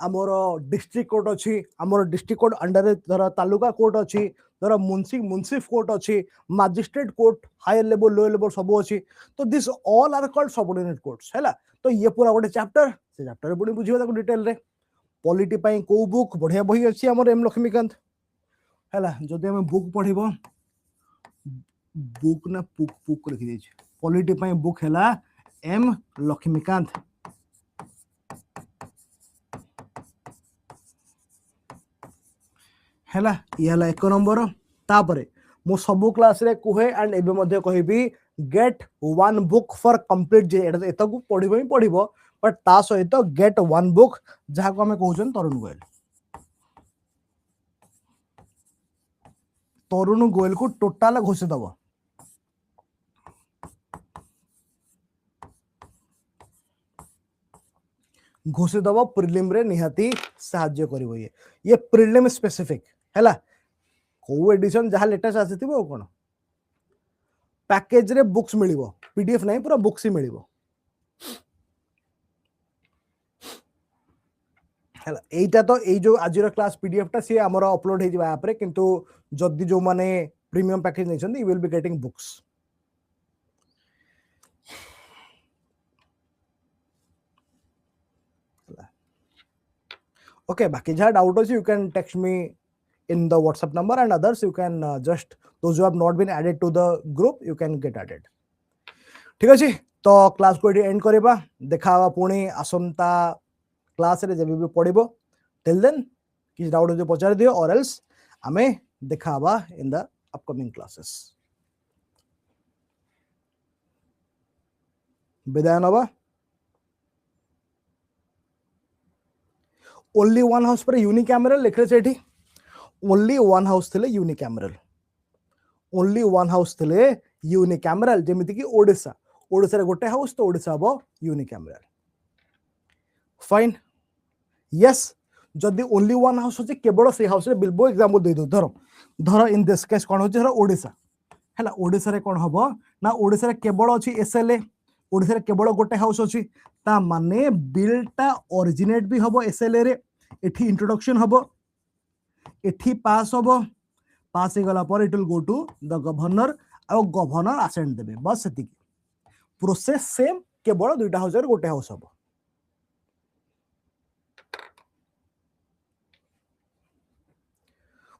आमर डिस्ट्रिक्ट कोर्ट अच्छी। आमर डिस्ट्रिक्ट कोर्ट अंडर धर तालुका कोर्ट अच्छी धर मुंसिफ कोर्ट अच्छी magistrate court higher level lower level सब अच्छी। तो this all are called subordinate courts हैला। तो ये पूरा गोटे चैप्टर से चैप्टर पुणी बुझिबा डिटेल रे। पॉलिटी पई को बुक बढ़िया बही अच्छी आमर एम लक्ष्मीकांत हैला। जदि हम बुक पढ़िबो बुक ना पुक पुक लिखि दै छै पॉलिटी पई बुक हैला एम लक्ष्मीकांत हैला। ये हला एक नंबर। तापरे मो सब क्लास रे कुहे एंड एबे मध्ये कहिबी get one book for complete जे एटा को पढिबो ही पढिबो बट ता सहित गेट वन बुक जहा को हमें कहउछन तरुण गोयल। तरुण गोयल को टोटल घोषित दबो घोषित दबो प्रिलिम रे निहाती सहाय्य करिवो। ये प्रिलिम स्पेसिफिक हैला। को एडिशन जहा लेटेस्ट आसीथिबो कोन पैकेज रे बुक्स मिलिबो पीडीएफ नहीं पूरा बुक्स ही मिलिबो हैला। एटा तो ए जो आजिर क्लास पीडीएफ ता से हमर अपलोड हे जिबा ऐप रे किंतु जदी जो माने प्रीमियम पैकेज नै छन you will be getting books. Okay, बाकी जहाँ डाउट हो you can text me in the WhatsApp number and others you can just those who have not been added to the group you can get added। ठीक अछि। तो class को and करबा देखावा पुणी आसंता क्लास रे जब भी पढ़िबो टिल देन किस डाउट हो पचार दियो और एल्स हमें देखावा इन द अपकमिंग क्लासेस। विदाय नबा। ओनली वन हाउस पर यूनिकैमरल लिखे सेठी ओनली वन हाउस थिले यूनिकैमरल ओनली वन हाउस थिले यूनिकैमरल जेमिति कि ओडिसा ओडिसा रे गोटे हाउस तो ओडिसा हबो यूनिकैमरल फाइन यस। जदी ओनली वन हाउस होचे केवल से हाउस रे बिल्बो एग्जांपल दे दो धर इन दिस केस कोन होचे धर ओडिसा हैला। ओडिसा रे कोन हबो ना ओडिसा रे केवल अछि एसएलए ओडिसा रे केवल गोटे हाउस अछि ता माने बिलटा ओरिजिनेट भी हबो एसएलए रे एठी इंट्रोडक्शन हबो एठी पास हबो पास हे गला पर it will go to the governor और गवर्नर असेंट देबे बस सेति प्रोसेस सेम केवल दुईटा हाउस रे गोटे हाउस हबो।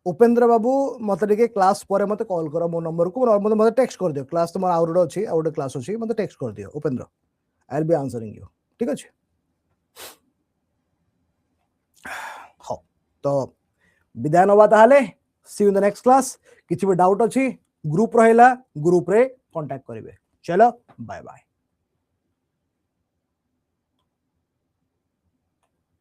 उपेंद्र बाबू मत टे क्लास पर मत कॉल कर मो नंबर को मत टेक्स्ट कर दियो क्लास तुम आउट अच्छी आउट क्लास अच्छी मत टेक्स्ट कर दियो Upendra I will be answering you ठीक अच्छे हाँ तो विदाय नवा ताहले see you in the next class किसी भी डाउट अच्छी ग्रुप रहिला ग्रुप रे कांटेक्ट करिवे चलो बाय बाय।